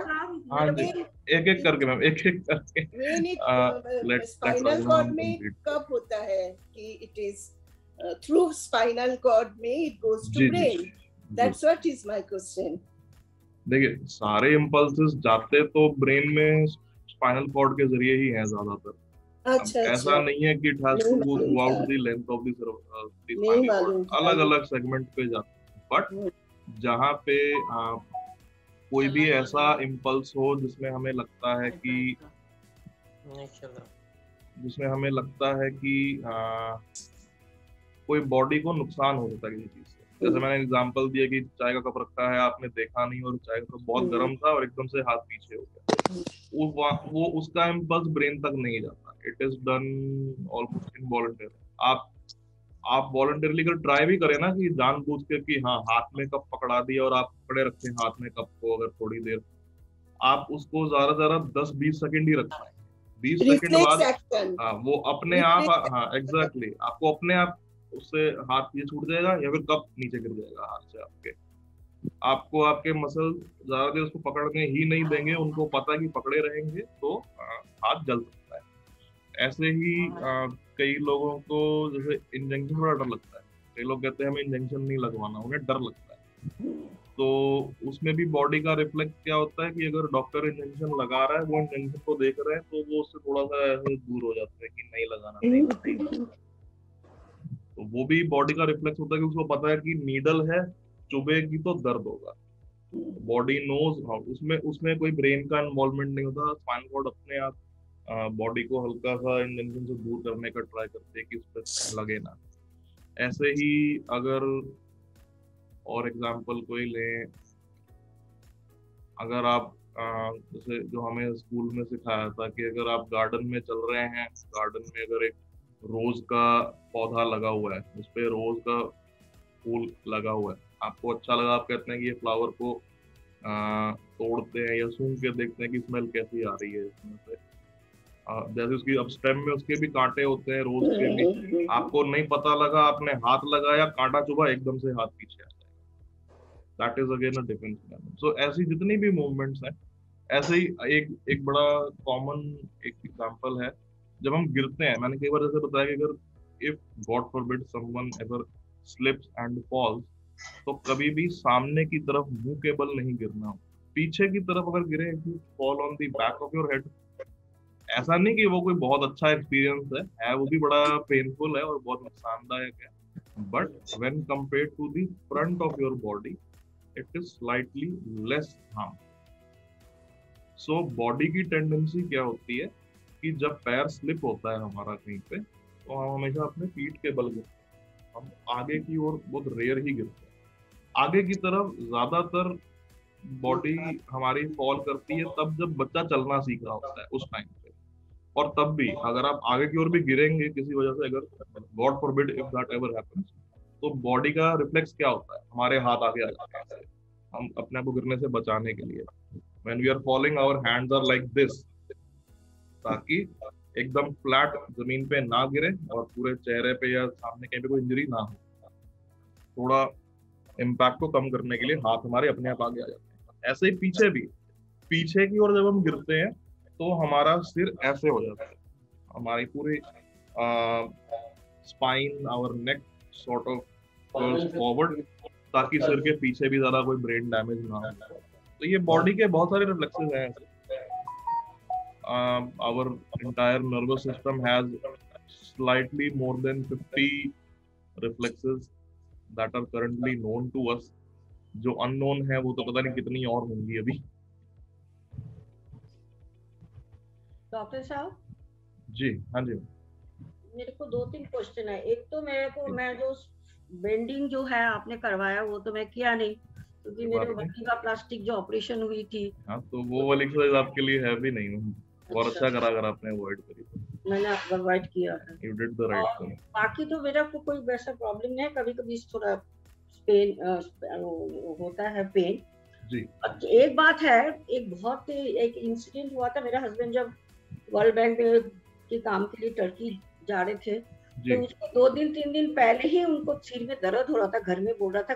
एक एक करके मैम, एक एक करके। स्पाइनल कॉर्ड में कब होता है कि it is through spinal cord में it goes to brain? That's what is my question. देखिए, सारे इम्पल्सेस जाते तो ब्रेन में स्पाइनल कॉर्ड के जरिए ही हैं ज्यादातर। अच्छा, ऐसा नहीं है कि it has to go throughout the length of the spinal cord, अलग-अलग सेगमेंट पे जाते हैं। बट जहाँ पे कोई भी ऐसा इम्पल्स हो जिसमें हमें लगता है कि कोई बॉडी को नुकसान हो सकता है किसी चीज से। जैसे मैंने एग्जांपल दिया कि चाय का कप रखा है, आपने देखा नहीं और चाय का कप बहुत गर्म था और एकदम से हाथ पीछे हो गया, वो उसका इम्पल्स ब्रेन तक नहीं जाता। It is done almost involuntary. आप वॉलंटरली अगर ट्राई भी करें ना कि जानबूझ के कि हाँ हाथ में कप पकड़ा दिया और आप पकड़े रखें हाथ में कप को, अगर थोड़ी देर आप उसको ज्यादा 10-20 सेकंड ही रखें, 20 सेकंड बाद हाँ वो अपने आप, हाँ एग्जैक्टली, आपको अपने आप उससे हाथ ये छूट जाएगा या फिर कप नीचे गिर जाएगा हाथ से आपके। आपको आपके मसल ज्यादा देर उसको पकड़ने ही नहीं देंगे, उनको पता है कि पकड़े रहेंगे तो हाथ जल सकता है। ऐसे ही कई लोगों को जैसे इंजेक्शन बड़ा डर लगता है, कई लोग कहते हैं हमें इंजेक्शन नहीं लगवाना, उन्हें डर लगता है। तो उसमें भी बॉडी का रिफ्लेक्स क्या होता है कि अगर डॉक्टर इंजेक्शन लगा रहा है, वो इंजेक्शन को देख रहे हैं तो वो उससे थोड़ा सा ऐसे दूर हो जाते हैं कि नहीं लगाना, नहीं। तो वो भी बॉडी का रिफ्लेक्स होता है कि उसको पता है कि नीडल है, चुभेगी तो दर्द होगा। बॉडी नोज, उसमें कोई ब्रेन का इन्वॉल्वमेंट नहीं होता। स्पाइनल कॉर्ड अपने आप बॉडी को हल्का सा इंजेक्शन से दूर करने का ट्राई करते हैं कि उस पर लगे ना। ऐसे ही अगर और एग्जांपल कोई लें, अगर आप जैसे जो हमें स्कूल में सिखाया था कि अगर आप गार्डन में चल रहे हैं, गार्डन में अगर एक रोज का पौधा लगा हुआ है, उस पे रोज का फूल लगा हुआ है, आपको अच्छा लगा, आप कहते हैं कि ये फ्लावर को तोड़ते हैं या सूंघ के देखते हैं कि स्मेल कैसी आ रही है इसमें से। जैसे उसकी अब स्टेम में उसके भी कांटे होते हैं, रोज के भी, आपको नहीं पता लगा, आपने हाथ लगाया, कांटा चुभा, एकदम से हाथ पीछे आ जाएगा। That is again a defence mechanism. So ऐसी जितनी भी मूवमेंट्स हैं, ऐसे ही एक बड़ा कॉमन एक एग्जांपल है जब हम गिरते हैं। मैंने कई बार जैसे बताया कि अगर if God forbid someone ever slips and falls, तो कभी भी सामने की तरफ मुंह के बल नहीं गिरना हो, पीछे की तरफ अगर गिरे, fall on the back of your head. ऐसा नहीं कि वो कोई बहुत अच्छा एक्सपीरियंस है, वो भी बड़ा पेनफुल है और बहुत नुकसानदायक है, but when compared to the front of your body it is slightly less harm. So body की टेंडेंसी क्या होती है कि जब पैर स्लिप होता है हमारा कहीं पे, तो हम हमेशा अपने पीठ के बल गिरते हैं, हम आगे की ओर बहुत रेयर ही गिरते हैं। आगे की तरफ ज्यादातर बॉडी हमारी फॉल करती है तब जब बच्चा चलना सीख रहा होता है, उस टाइम पे। और तब भी अगर आप आगे की ओर भी गिरेंगे किसी वजह से, अगर God forbid if that ever happens, तो बॉडी का रिफ्लेक्स क्या होता है, हमारे हाथ आगे आ जाते हैं हम अपने आप को गिरने से बचाने के लिए। When we are falling our hands are like this, ताकि एकदम फ्लैट जमीन पे ना गिरे और पूरे चेहरे पे या सामने कहीं पे कोई इंजरी ना हो। थोड़ा इम्पैक्ट को कम करने के लिए हाथ हमारे अपने आप आगे आ जाते हैं। ऐसे ही पीछे भी, पीछे की ओर जब हम गिरते हैं तो हमारा सिर ऐसे हो जाता है, हमारी पूरी spine, our neck sort of curves forward, ताकि सिर के पीछे भी ज्यादा कोई ब्रेन डैमेज ना हो। तो ये बॉडी के बहुत सारे रिफ्लेक्सेस हैं। Our entire nervous system has slightly more than 50 reflexes that are currently known to us. जो unknown है वो तो पता नहीं कितनी और होंगी अभी। डॉक्टर साहब जी, हाँ जी। मेरे को 2-3 क्वेश्चन है। एक तो मैं जो बेंडिंग जो है आपने करवाया वो तो मैं किया नहीं, क्योंकि मेरे बच्चे का प्लास्टिक जो ऑपरेशन हुई थी। हाँ, तो वो वाली एक्सरसाइज आपके लिए है भी नहीं। और अच्छा करा अगर आपने अवॉइड करी तो। मैंने अवॉइड किया है। You did the right thing. बाकी तो मेरा को कोई वैसा प्रॉब्लम नहीं है, कभी कभी थोड़ा पेन होता है पेन, जी। एक बात है, एक इंसिडेंट हुआ था, मेरा हस्बैंड जब वर्ल्ड बैंक में के काम के लिए टर्की जा रहे थे, तो उसको 2-3 दिन पहले ही उनको सिर में दर्द हो रहा था, घर में बोल रहा था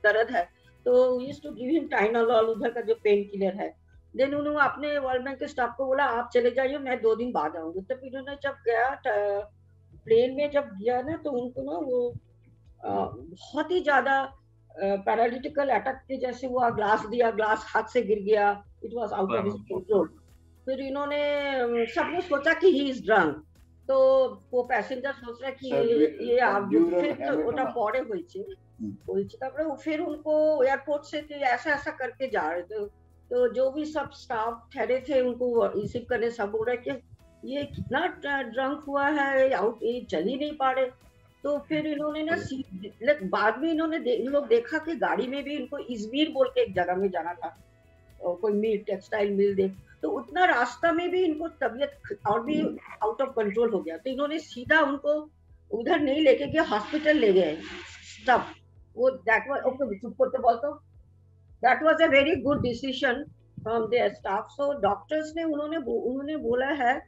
दर्द है, तो यूज्ड टू गिव हिम टाइनोलॉल, उधर का जो पेन किलर है। देन उन्होंने अपने वर्ल्ड बैंक के स्टाफ को बोला आप चले जाइए, मैं 2 दिन बाद आऊंगी। तो फिर उन्होंने जब गया प्लेन में जब गया ना, तो उनको ना वो बहुत ही ज्यादा पैरालिटिकल अटैक के जैसे हुआ, ग्लास हाथ से गिर गया, it was out of his control. फिर इन्होंने सबने सोचा कि ही इज ड्रंक, तो वो पैसेंजर सोच रहा कि ये आप फिर ওটা পরে হয়েছে তারপরে फिर उनको एयरपोर्ट से ऐसा करके जा रहे थे, तो जो भी सब स्टाफ ठहरे थे उनको रिसीव करने, सब बोल रहे कि ये कितना ड्रंक हुआ है, ये चल ही नहीं पा रहे। तो फिर इन्होंने ना बाद में इन लोग देखा कि गाड़ी में भी इनको इजमीर बोल के एक जगह में जाना था, कोई मिल, टेक्सटाइल मिल दे, तो उतना रास्ता में भी इनको तबीयत और भी आउट ऑफ कंट्रोल हो गया। तो इन्होंने सीधा उनको उधर नहीं लेके गया, हॉस्पिटल ले गए तब। वो दैट वाज ओके, चुप करते बोलते, that was a very good decision from their staff. So doctors ने उन्होंने बोला है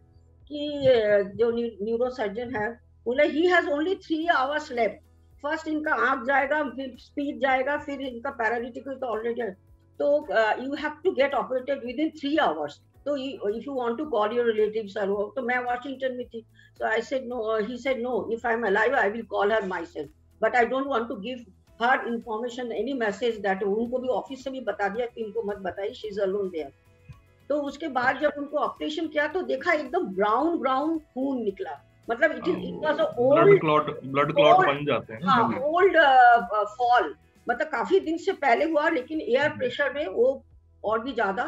कि जो न्यूरो सर्जन है, बोले he has only 3 hours left. First इनका आंख जाएगा, फिर स्पीच जाएगा, फिर इनका पैरालिटिक तो ऑलरेडी है, तो you have to get operated within 3 hours. So if you want to call your relatives or तो मैं Washington में थी, so I said no, he said no, if I'm alive I will call her myself, but I don't want to give her information, any message that उनको भी ऑफिस से भी बता दिया कि इनको मत बताइए, she is alone there। तो उसके बाद जब उनको ऑपरेशन किया तो देखा एकदम ब्राउन खून निकला, मतलब it was a old blood clot बन जाते हैं। हाँ, ओल्ड फॉल, मतलब काफी दिन से पहले हुआ, लेकिन एयर प्रेशर में वो और भी ज्यादा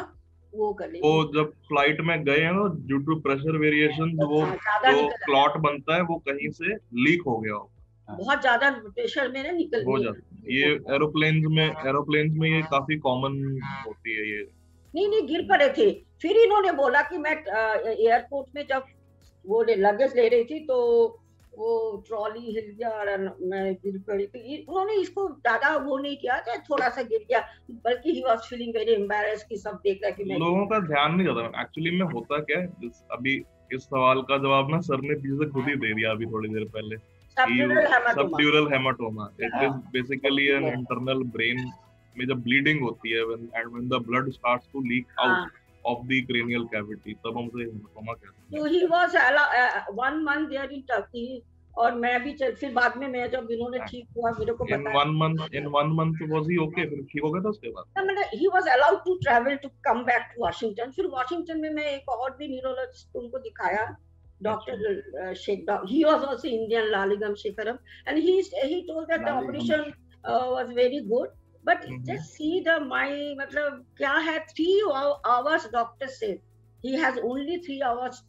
वो कर ले। वो जब फ्लाइट में गए हैं ना, ड्यू टू प्रेशर वेरिएशन, वो जो क्लॉट बनता है वो कहीं से लीक हो गया हो, बहुत ज्यादा प्रेशर में ना निकल हो जाता है। ये एरोप्लेन्स में ये काफी कॉमन होती है ये। नहीं गिर पड़े थे। फिर इन्होंने बोला कि मैं एयरपोर्ट में जब वो लगेज ले रही थी, तो वो ट्रॉली हिल गया और मैं गिर पड़ी। तो उन्होंने इसको ज्यादा वो नहीं किया था, थोड़ा सा गिर गया, बल्कि he was feeling very embarrassed कि सब देख रहा है कि मैं, लोगों का ध्यान नहीं जाता एक्चुअली में होता क्या है। अभी इस सवाल का जवाब ना सर ने पीछे से खुद ही दे दिया अभी थोड़ी देर पहले। Subdural haematoma, it is basically an internal brain में जब ब्लीडिंग होती है when the blood starts to leak out of the cranial cavity, तब हम उसे हेमाटोमा कहते हैं। So he was 1 month there in Turkey, और मैं भी फिर बाद में मैं जब इन्होंने ठीक हुआ मेरे को बताया। in one month was he okay? फिर ठीक हो गया था उसके बाद? मतलब he was allowed to travel to come back to Washington। फिर वॉशिंगटन में मैं एक और भी न्यूरोलॉजिस्ट उनको दिखाया, doctor Sheikh, he was also Indian, Laligam Shekaram, and he told that the operation was very good, but just see मतलब क्या है, 3 hours doctor said he has only 3 hours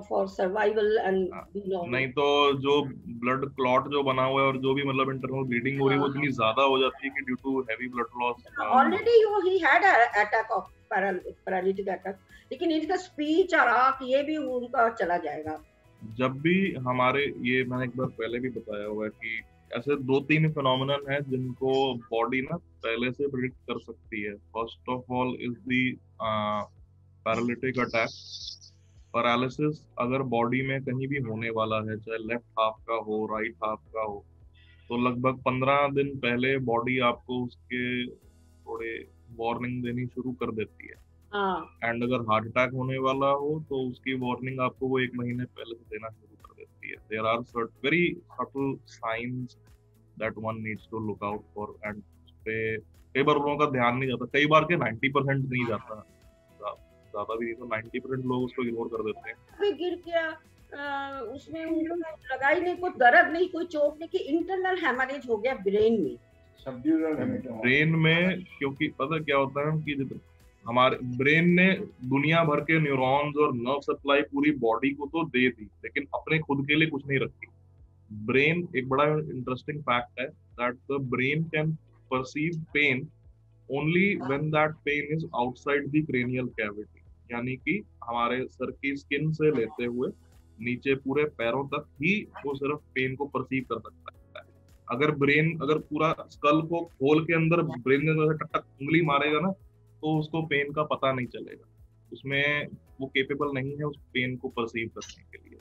for survival and नहीं तो जो ब्लड क्लॉट जो बना हुआ है और जो भी मतलब इंटरनल ब्लीडिंग हो रही है वो इतनी ज्यादा हो जाती है कि due to heavy blood loss already ही had attack of paralytic attack, लेकिन इनका स्पीच और आंख ये भी उनका चला जाएगा। जब भी हमारे ये मैंने एक बार पहले भी बताया हुआ है कि ऐसे 2-3 फिनोमेनन है जिनको बॉडी ना पहले से प्रेडिक्ट कर सकती है। First of all is the paralytic attack. Paralysis अगर बॉडी में कहीं भी होने वाला है, चाहे लेफ्ट हाफ का हो, राइट हाफ का हो, तो लगभग 15 दिन पहले बॉडी आपको उसके थोड़े वार्निंग देनी शुरू कर देती है। एंड अगर हार्ट अटैक होने वाला हो तो उसकी वार्निंग आपको वो 1 महीने पहले से देना शुरू कर देती है। There are very subtle science that one needs to look out for, and कई बार लोगों का ध्यान नहीं जाता, कई बार के 90% नहीं जाता, ज्यादा भी नहीं तो 90% लोग उसको इग्नोर कर देते हैं। अभी गिर गया, उसमें उनको लगा ही नहीं, कोई दर्द नहीं, कोई चोट नहीं, कि इंटरनल हेमरेज हो गया ब्रेन में। ब्रेन में क्योंकि पता क्या होता है कि हमारे ब्रेन ने दुनिया भर के न्यूरॉन्स और नर्व सप्लाई पूरी बॉडी को तो दे दी, लेकिन अपने खुद के लिए कुछ नहीं रखी। ब्रेन, एक बड़ा इंटरेस्टिंग फैक्ट है that the brain can perceive pain only when that pain is outside the cranial cavity, यानी कि हमारे सर की स्किन से लेते हुए नीचे पूरे पैरों तक ही वो सिर्फ पेन को परसीव कर सकता है। अगर पूरा स्कल को खोल के अंदर ब्रेन में जैसे टक उंगली मारेगा ना, तो उसको पेन का पता नहीं चलेगा, उसमें वो केपेबल नहीं है उस पेन को परसीव करने के लिए।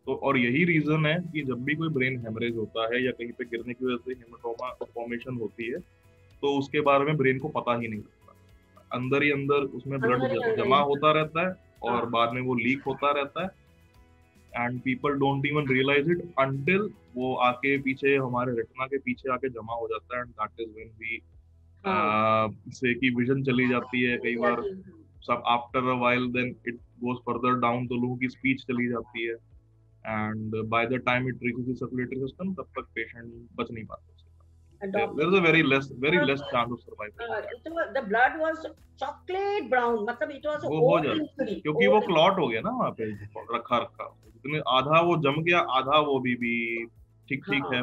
तो और यही रीजन है कि जब भी कोई ब्रेन हेमरेज होता है या कहीं पे गिरने की वजह से हेमाटोमा फॉर्मेशन होती है, तो उसके बारे में ब्रेन को पता ही नहीं लगता, अंदर ही अंदर उसमें ब्लड जमा होता रहता है और बाद में वो लीक होता रहता है, and people don't even realise it until वो आके पीछे हमारे रेटिना के पीछे आके जमा हो जाता है, and that is when we say की विजन चली जाती है कई बार, सब after a while then it goes further down, तो लोगों की स्पीच चली जाती है, and by the time it reaches the circulatory system तब तक पेशेंट बच नहीं पाता। There is a very less chance of survival. The blood was chocolate brown, मतलब it was वो हो जाता है क्योंकि वो क्लॉट हो गया ना वहाँ पे रखा जितने आधा वो जम गया, आधा वो भी ठीक है,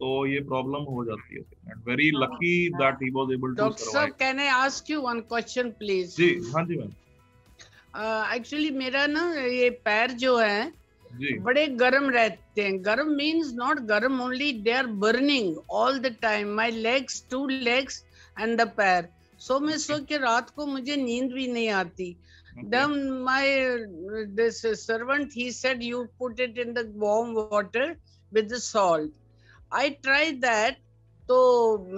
तो ये प्रॉब्लम हो जाती है। And very lucky that he was able to survive. Doctor, can I ask you one question, please? जी हाँ जी मैम। एक्चुअली मेरा ना ये पैर जो है बड़े गर्म रहते हैं। गर्म मीन्स नॉट गर्म only, they are burning all the time, my legs, 2 legs and the पैर। सो मैं सो के रात को मुझे नींद भी नहीं आती। Then this servant, he said you put it in the warm water with the salt. I tried that, so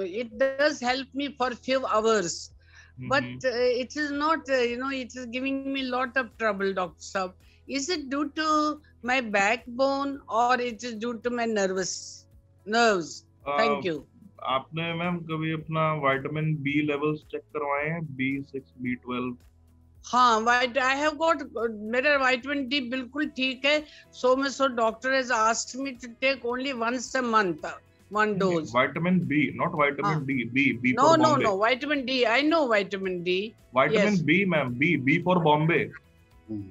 it does help me for few hours, but it is not, it is giving me lot of trouble, Doctor Sahab. Is it due to my backbone or it is due to my nerves? Thank you. आपने मैम कभी अपना विटामिन बी लेवल्स चेक करवाए हैं? B6, B12? हाँ, I have got, मेरा विटामिन डी बिल्कुल ठीक है। So doctor has asked me to take only once a month, 1 dose. Vitamin B, not vitamin D. B no, for Bombay. No, vitamin D. I know vitamin D. Vitamin yes. B, ma'am. B for Bombay.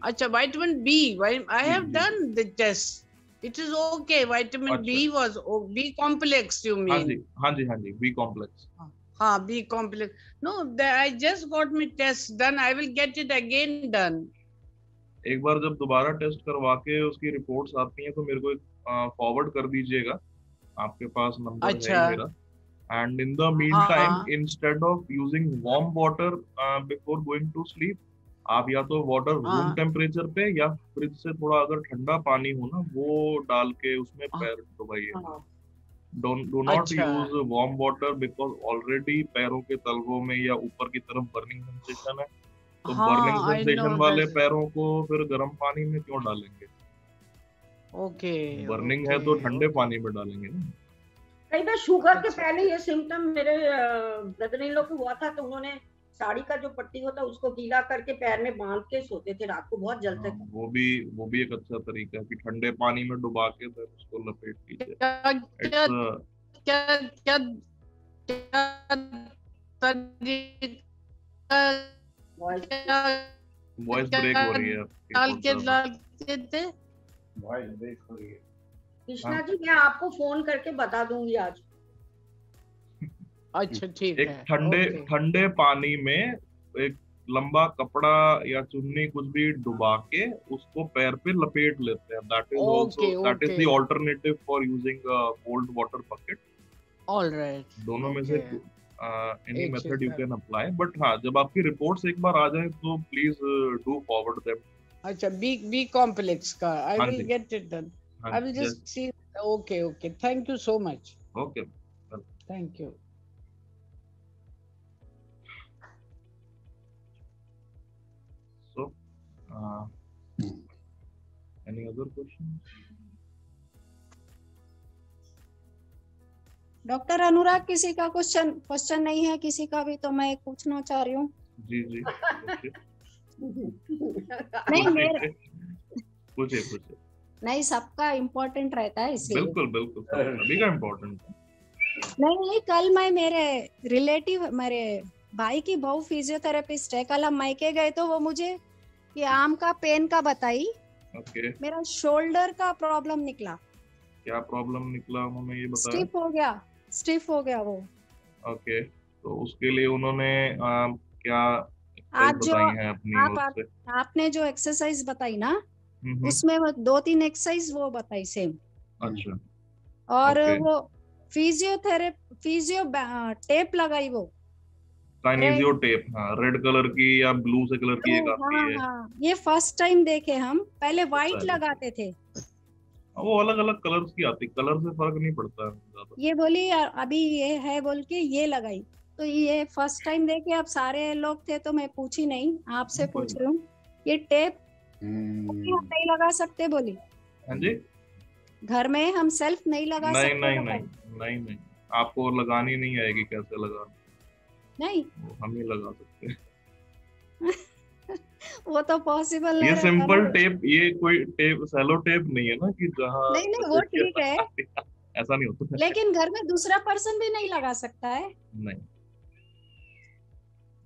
अच्छा, vitamin B. I have done the test. It is okay. Vitamin B was B complex. You mean? हाँ जी. B complex. हाँ, B complex. No, I just got my test done. I will get it again done. एक बार जब दोबारा टेस्ट करवा के उसकी रिपोर्ट्स आती हैं तो मेरे को फॉरवर्ड कर दीजिएगा, आपके पास नंबर है मेरा। And in the meantime, instead of using warm water before going to sleep, आप या तो वाटर रूम टेम्परेचर पे या फ्रिज से थोड़ा अगर ठंडा पानी हो ना वो डाल के उसमें पैर डुबाइए। Do not use warm water because already पैरों के तलवों में या ऊपर की तरफ बर्निंग सेंसेशन है, तो बर्निंग सेंसेशन वाले पैरों को फिर गर्म पानी में क्यों डालेंगे? ओके, बर्निंग है तो ठंडे पानी में डालेंगे ना। कई बार शुगर के पहले ये सिम्टम मेरे ब्रदर इन लोग को हुआ था, तो उन्होंने साड़ी का जो पट्टी होता है उसको गीला करके पैर में बांध के सोते थे, रात को बहुत जलते थे। वो भी एक अच्छा तरीका है कि ठंडे पानी में डुबा के फिर उसको लपेट लीजिए। वॉइस ब्रेक हो रही है कृष्णा जी, मैं आपको फोन करके बता दूंगी आज। अच्छा, ठीक है। एक ठंडे पानी में एक लंबा कपड़ा या चुन्नी कुछ भी डुबा के उसको पैर पे लपेट लेते हैं। That is the alternative for using cold water bucket. Alright, दोनों में से any method you can apply, but हाँ, जब आपकी रिपोर्ट्स एक बार आ जाए तो प्लीज डू फॉरवर्ड देम। अच्छा, बी कॉम्प्लेक्स का I will get it done. I will just see. Okay, thank you so much. Okay, thank you. Any other questions? Doctor Anurag, किसी का क्वेश्चन नहीं है किसी का भी, तो मैं पूछना चाह रही हूँ। जी नहीं, मेरा पूछिए। नहीं, सबका इम्पोर्टेंट रहता है इसलिए। बिल्कुल सभी का इम्पोर्टेंट है। नहीं, कल मैं मेरे भाई की बहू फिजियोथेरेपिस्ट है, कल हम मायके गए तो वो मुझे ये आर्म का पेन का बताई। मेरा शोल्डर का प्रॉब्लम निकला। क्या प्रॉब्लम निकला उन्होंने ये बताया? स्टिफ हो गया वो। ओके, तो उसके लिए उन्होंने क्या आज जो बताई है अपनी आपने जो एक्सरसाइज बताई ना, उसमें 2-3 एक्सरसाइज वो बताई सेम। अच्छा, और वो फिजियो टेप लगाई, वो काइनेसियो टेप, हाँ, रेड कलर की या ब्लू से कलर की एक आती है। हाँ, ये फर्स्ट टाइम देखे हम, पहले व्हाइट लगाते थे। वो अलग अलग कलर्स की आती, कलर से फर्क नहीं पड़ता है ज्यादा। ये बोली अभी ये है बोल के ये लगाई, तो ये फर्स्ट टाइम देखे। अब सारे लोग थे तो मैं पूछी नहीं, आपसे पूछ रही हूँ। ये टेप नहीं लगा सकते बोली? हाँ जी, घर में हम सेल्फ नहीं लगा सकते? नहीं, आपको लगानी नहीं आएगी, कैसे लगाना? नहीं, हम ही लगा सकते हैं। वो तो पॉसिबल ये सिंपल टेप, ये कोई टेप सेलो टेप नहीं है ना कि जहाँ नहीं वो ठीक है, ऐसा नहीं होता। लेकिन घर में दूसरा पर्सन भी नहीं लगा सकता है? नहीं,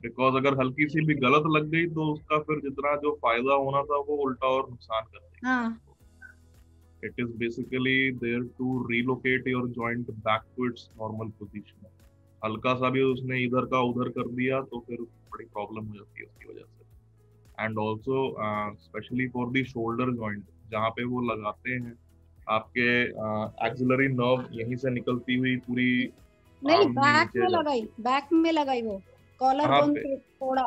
बिकॉज अगर हल्की सी भी गलत लग गई तो उसका फिर जितना जो फायदा होना था वो उल्टा और नुकसान कर देगा। हाँ। It is basically there to relocate your joint back to its normal position. हल्का सा भी उसने इधर का उधर कर दिया तो फिर बड़ी प्रॉब्लम हो जाती है उसकी वजह से। And also specially for the shoulder joint, जहाँ पे वो लगाते हैं, आपके एक्सिलरी नर्व यहीं से निकलती हुई पूरी नहीं, बैक में लगाई वो कॉलर बोन के थोड़ा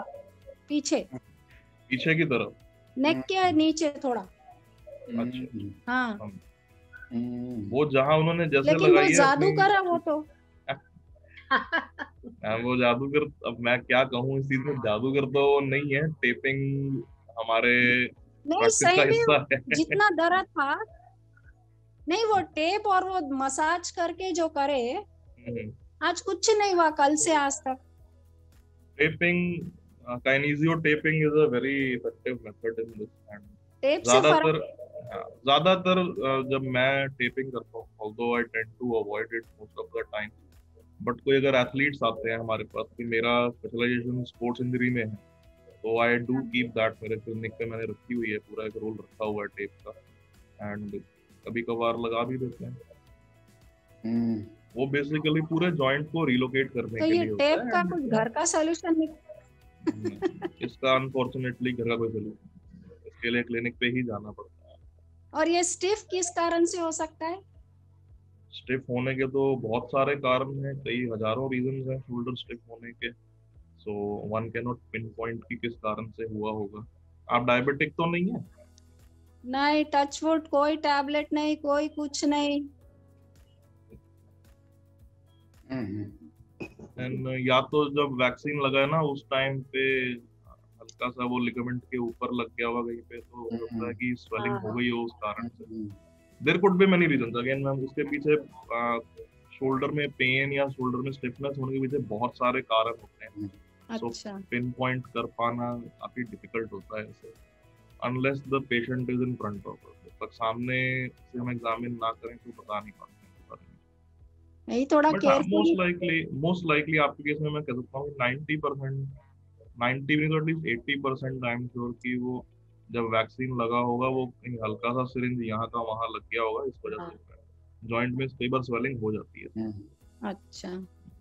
पीछे की तरफ, नेक के नीचे थोड़ा। अच्छा, हाँ, वो जहाँ उन्होंने जैसे लेकिन लगाई वो जादू करा वो तो। वो जादूगर, अब मैं क्या कहूँ इस चीज में, जादूगर तो नहीं है, टेपिंग हमारे नहीं सही में हिस्सा है। जितना दर्द था, नहीं वो टेप और वो मसाज करके जो करे, आज कुछ नहीं हुआ कल से आज तक। Taping, kinesio taping is a very effective method in this. Tape से ज्यादातर जब मैं टेपिंग करता हूँ, although I tend to avoid it most of the time, but कोई अगर एथलीट्स आते हैं हमारे पास, कि मेरा स्पेशलाइजेशन स्पोर्ट्स इंजरी में है, तो आई डू कीप दैट, मेरे क्लिनिक पे मैंने रखी हुई है, पूरा एक रोल रखा हुआ है टेप का, एंड कभी कभार लगा भी देते हैं। वो बेसिकली पूरे जॉइंट को रिलोकेट करने के लिए होता है। टेप का कुछ घर का सॉल्यूशन नहीं? इसका अनफॉर्चुनेटली घर का कोई सॉल्यूशन, इसके लिए क्लिनिक पे ही जाना पड़ता है। और ये स्टिफ किस कारण से हो सकता है? स्टिफ होने के तो बहुत सारे कारण हैं, कई हजारों रीजंस हैं शोल्डर स्टिफ होने के, so one can not pin point कि किस कारण से हुआ होगा। आप डायबिटिक तो नहीं है? नहीं, टच वुड, कोई टैबलेट नहीं, कोई कुछ नहीं। एंड या तो जब वैक्सीन लगा ना उस टाइम पे हल्का सा वो लिगामेंट के ऊपर लग गया होगा कहीं पे, तो हो सकता है कि स्वेलिंग हो गई हो उस कारण से। There could be many reasons, again ma'am उसके पीछे शोल्डर में पेन या शोल्डर में स्टिफनेस होने के पीछे बहुत सारे कारण होते हैं। अच्छा। पिन पॉइंट कर पाना काफी डिफिकल्ट होता है ऐसे, unless the patient is in front of us. जब तक सामने से हम एग्जामिन ना करें तो बता नहीं पाते हैं बारे में। नहीं, थोड़ा केयरफुली। मोस्ट लाइकली आपके केस में मैं कह सकता हूँ 90% 90 नहीं तो एटलीस्ट 80% आई एम श्योर कि वो जब वैक्सीन लगा होगा वो कहीं हल्का सा सिरिंज यहाँ का वहाँ लग गया होगा, इस वजह से जॉइंट में कई बार स्वेलिंग हो जाती है। अच्छा,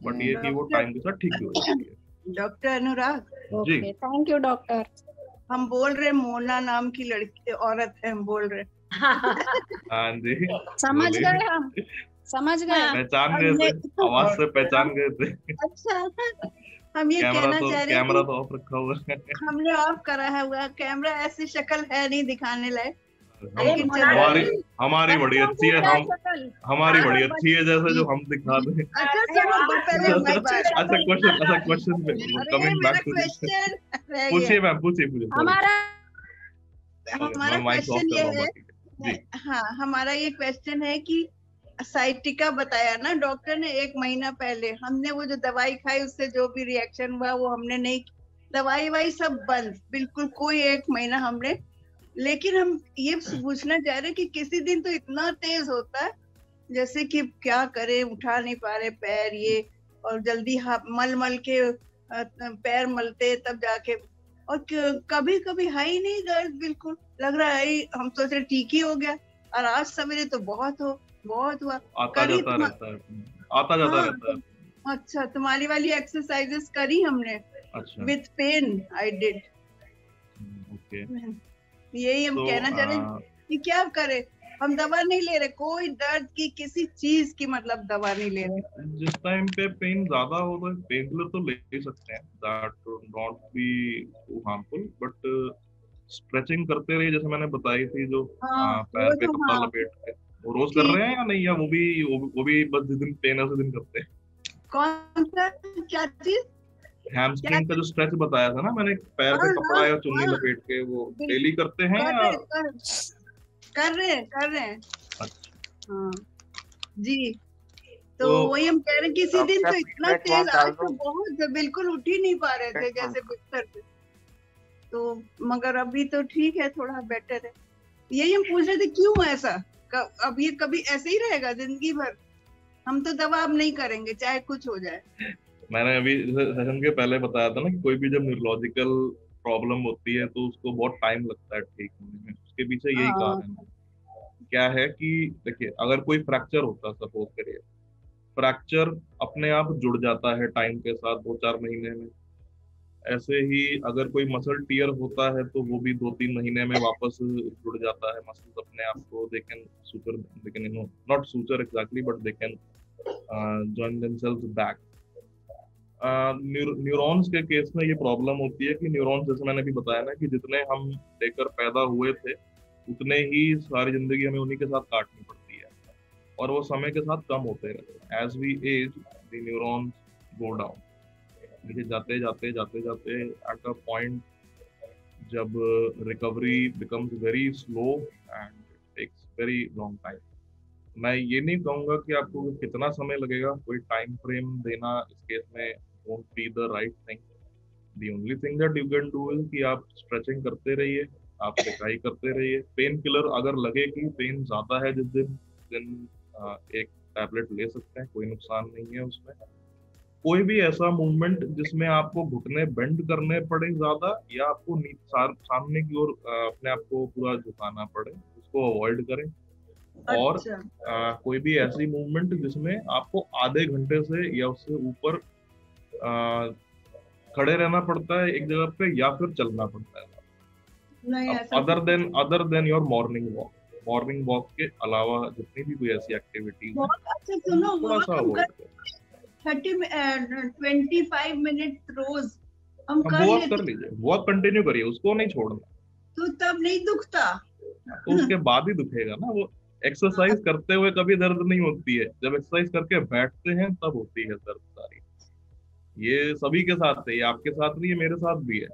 बट ये कि वो टाइम के साथ ठीक भी हो जाती है। Doctor Anurag ji, thank you doctor. हम बोल रहे मोना नाम की लड़की औरत है, हम बोल रहे। हाँ जी, समझ गए, हम समझ गए, पहचान गए थे, आवाज से पहचान गए थे। अच्छा, हम ये कहना चाह रहे हैं, कैमरा तो ऑफ रखा हुआ है। हमने ऑफ करा है हुआ कैमरा, ऐसी शक्ल है नहीं दिखाने लायक। हमारी बड़ी अच्छी है, हमारी बड़ी अच्छी है जैसे जो हम दिखा दें। अच्छा क्वेश्चन पे कमिंग बैक टू पूछिए मैम, पूछिए। हमारा क्वेश्चन ये है, हाँ हमारा ये क्वेश्चन है कि साइटिका बताया ना डॉक्टर ने 1 महीना पहले, हमने वो जो दवाई खाई उससे जो भी रिएक्शन हुआ वो हमने नहीं, दवाई वाई सब बंद बिल्कुल, कोई 1 महीना हमने। लेकिन हम ये पूछना चाह रहे कि किसी दिन तो इतना तेज होता है जैसे कि क्या करे, उठा नहीं पा रहे पैर ये, और जल्दी मल के पैर मलते तब जाके, और कभी कभी है ही नहीं दर्द, बिल्कुल लग रहा है हम सोच रहे ठीक ही हो गया, और आज सवेरे तो बहुत हुआ, आता जाता रहता है। अच्छा, तुम्हारी वाली एक्सरसाइजेस करी हमने। अच्छा, with pain I did. Okay, यही हम कहना चाह रहे हैं कि क्या करे, हम दवा नहीं ले रहे, कोई दर्द की किसी चीज की मतलब दवा नहीं ले रहे। जिस टाइम पे पेन ज्यादा हो तो पेन किलर तो ले ही सकते हैं, that would not be too harmful, but stretching करते रहिए जैसे मैंने बताई थी, जो पैर पे कपड़ा लपेट के, वो रोज कर रहे हैं या नहीं, या वो भी बस जिस दिन पेन है उस दिन करते हैं? कौन सा क्या चीज? हैमस्ट्रिंग का जो स्ट्रेच बताया था ना मैंने, पैर पे कपड़ा या चुन्नी लपेट के, वो डेली करते हैं या? कर रहे हैं। अच्छा हाँ जी, तो वही हम कह रहे हैं, किसी दिन तो इतना तेज, आज तो बहुत, बिल्कुल उठ ही नहीं पा रहे थे जैसे बिस्तर पे, तो मगर अभी तो ठीक है, थोड़ा बेटर है। यही हम पूछ रहे थे क्यों ऐसा, अब ये कभी ऐसे ही रहेगा जिंदगी भर? हम तो दवा अब नहीं करेंगे चाहे कुछ हो जाए। मैंने अभी सेशन के पहले बताया था ना कि कोई भी जब न्यूरोलॉजिकल प्रॉब्लम होती है तो उसको बहुत टाइम लगता है ठीक होने में, उसके पीछे यही कारण है। क्या है कि देखिए, अगर कोई फ्रैक्चर होता है, सपोज करिए, फ्रैक्चर अपने आप जुड़ जाता है टाइम के साथ 2-4 महीने में। ऐसे ही अगर कोई मसल टियर होता है तो वो भी 2-3 महीने में वापस जुड़ जाता है मसल्स अपने आप को। They can suture, they can not suture exactly, but they can join themselves back. Neurons के केस में ये प्रॉब्लम होती है कि न्यूरॉन्स, जैसे मैंने भी बताया ना, कि जितने हम लेकर पैदा हुए थे उतने ही सारी जिंदगी हमें उन्हीं के साथ काटनी पड़ती है, और वो समय के साथ कम होते रहते हैं। As we age the neurons go down. देखिए, जाते जाते जाते जाते एट अ पॉइंट जब recovery becomes very slow and takes very long time. मैं ये नहीं कहूंगा कि आपको कितना समय लगेगा, कोई टाइम फ्रेम देना इस केस में won't be the right thing. The only thing that you can do is कि आप स्ट्रेचिंग करते रहिए, आप सिकाई करते रहिए। पेन किलर अगर लगे कि पेन ज्यादा है जिस दिन एक टैबलेट ले सकते हैं, कोई नुकसान नहीं है उसमें। कोई भी ऐसा मूवमेंट जिसमें आपको घुटने बेंड करने पड़े ज्यादा, या आपको सामने की ओर अपने आप को पूरा झुकाना पड़े, उसको अवॉइड करें। और कोई भी ऐसी मूवमेंट जिसमें आपको आधे घंटे से या उससे ऊपर खड़े रहना पड़ता है एक जगह पे, या फिर चलना पड़ता है, other than your morning walk के अलावा जितनी भी कोई ऐसी एक्टिविटीज है, अच्छा सुनो, थोड़ा सा अवॉइड करें। 25 मिनट रोज हम कर लीजिए, वॉक कंटिन्यू करिए, उसको नहीं छोड़ना। तो तब नहीं दुखता? तो उसके बाद ही दुखेगा ना। वो एक्सरसाइज करते हुए कभी दर्द नहीं होती है, जब एक्सरसाइज करके बैठते हैं तब होती है दर्द सारी। ये सभी के साथ है, ये आपके साथ नहीं है, मेरे साथ भी है।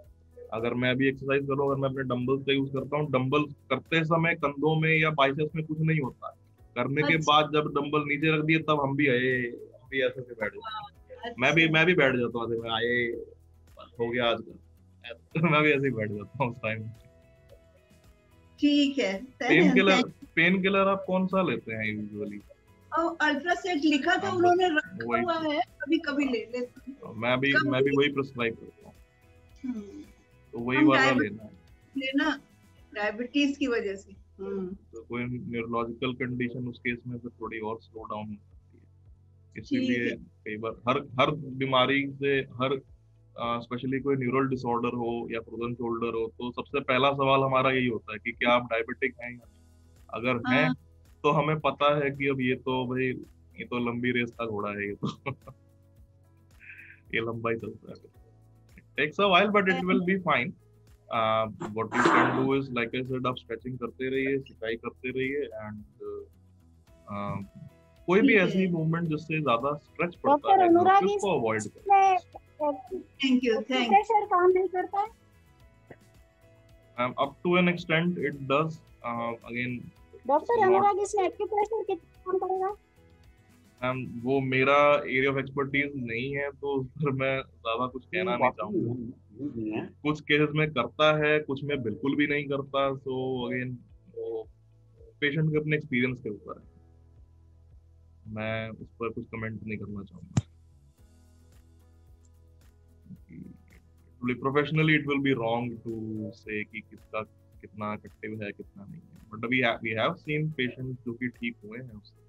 अगर मैं अभी एक्सरसाइज करूँ, अगर मैं अपने डंबल्स का यूज करता हूँ, डंबल करते समय कंधों में या बाइसेप्स में कुछ नहीं होता है, करने के बाद जब डंबल नीचे रख दिए तब हम भी ऐसे से बैठ जाते हैं। मैं भी बैठ जाता हूँ, मैं आए हो गया आज का, मैं भी ऐसे ही बैठ जाता हूँ उस टाइम। ठीक है। पेन किलर आप कौन सा लेते हैं यूजुअली? अल्ट्रासेट लिखा था उन्होंने, रखा हुआ है, कभी कभी ले लेते हैं। मैं भी वही प्रिस्क्राइब करता हूँ, तो वही वाला लेना डायबिटीज की वजह से। तो कोई न्यूरोलॉजिकल कंडीशन उस केस में फिर थोड़ी और स्लो डाउन हो सकती है। इसीलिए कई बार हर बीमारी से, हर स्पेशली कोई न्यूरल डिसऑर्डर हो या फ्रोजन शोल्डर हो, तो सबसे पहला सवाल हमारा यही होता है कि क्या आप डायबिटिक हैं? अगर हैं तो हमें पता है कि अब ये तो लंबी रेस का घोड़ा है, ये तो ये लंबा ही चलता है। It takes a while but it will be fine. What you can do is, like I said, आप स्ट्रेचिंग करते रहिए, सिकाई करते रहिए, एंड कोई भी ऐसी मूवमेंट जिससे ज्यादा स्ट्रेच पड़ता है उसको अवॉइड करें। Thank you. प्रेशर काम नहीं करता है? Up to an extent it does. Again, doctor Anurag, इसमें एक्यूप्रेशर कितना काम करेगा? वो मेरा एरिया ऑफ एक्सपर्टीज नहीं है, तो उस पर मैं ज्यादा कुछ कहना नहीं चाहूंगा। कुछ केसेस में करता है, कुछ में बिल्कुल भी नहीं करता। सो अगेन वो पेशेंट के अपने एक्सपीरियंस के ऊपर है, मैं उस पर कुछ कमेंट नहीं करना चाहूंगा। Professionally it will be wrong to say कि किसका कितना इफेक्टिव है, कितना नहीं है, but we have seen patients जो कि ठीक हुए हैं उससे।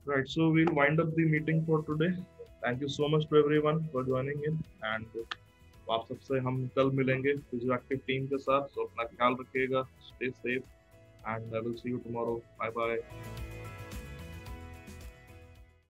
Right, so we'll wind up the meeting for today. Thank you so much to everyone for joining in, and आप सबसे हम कल मिलेंगे फिजियो एक्टिव टीम के साथ, तो अपना ख्याल रखिएगा, stay safe and I will see you tomorrow, bye bye.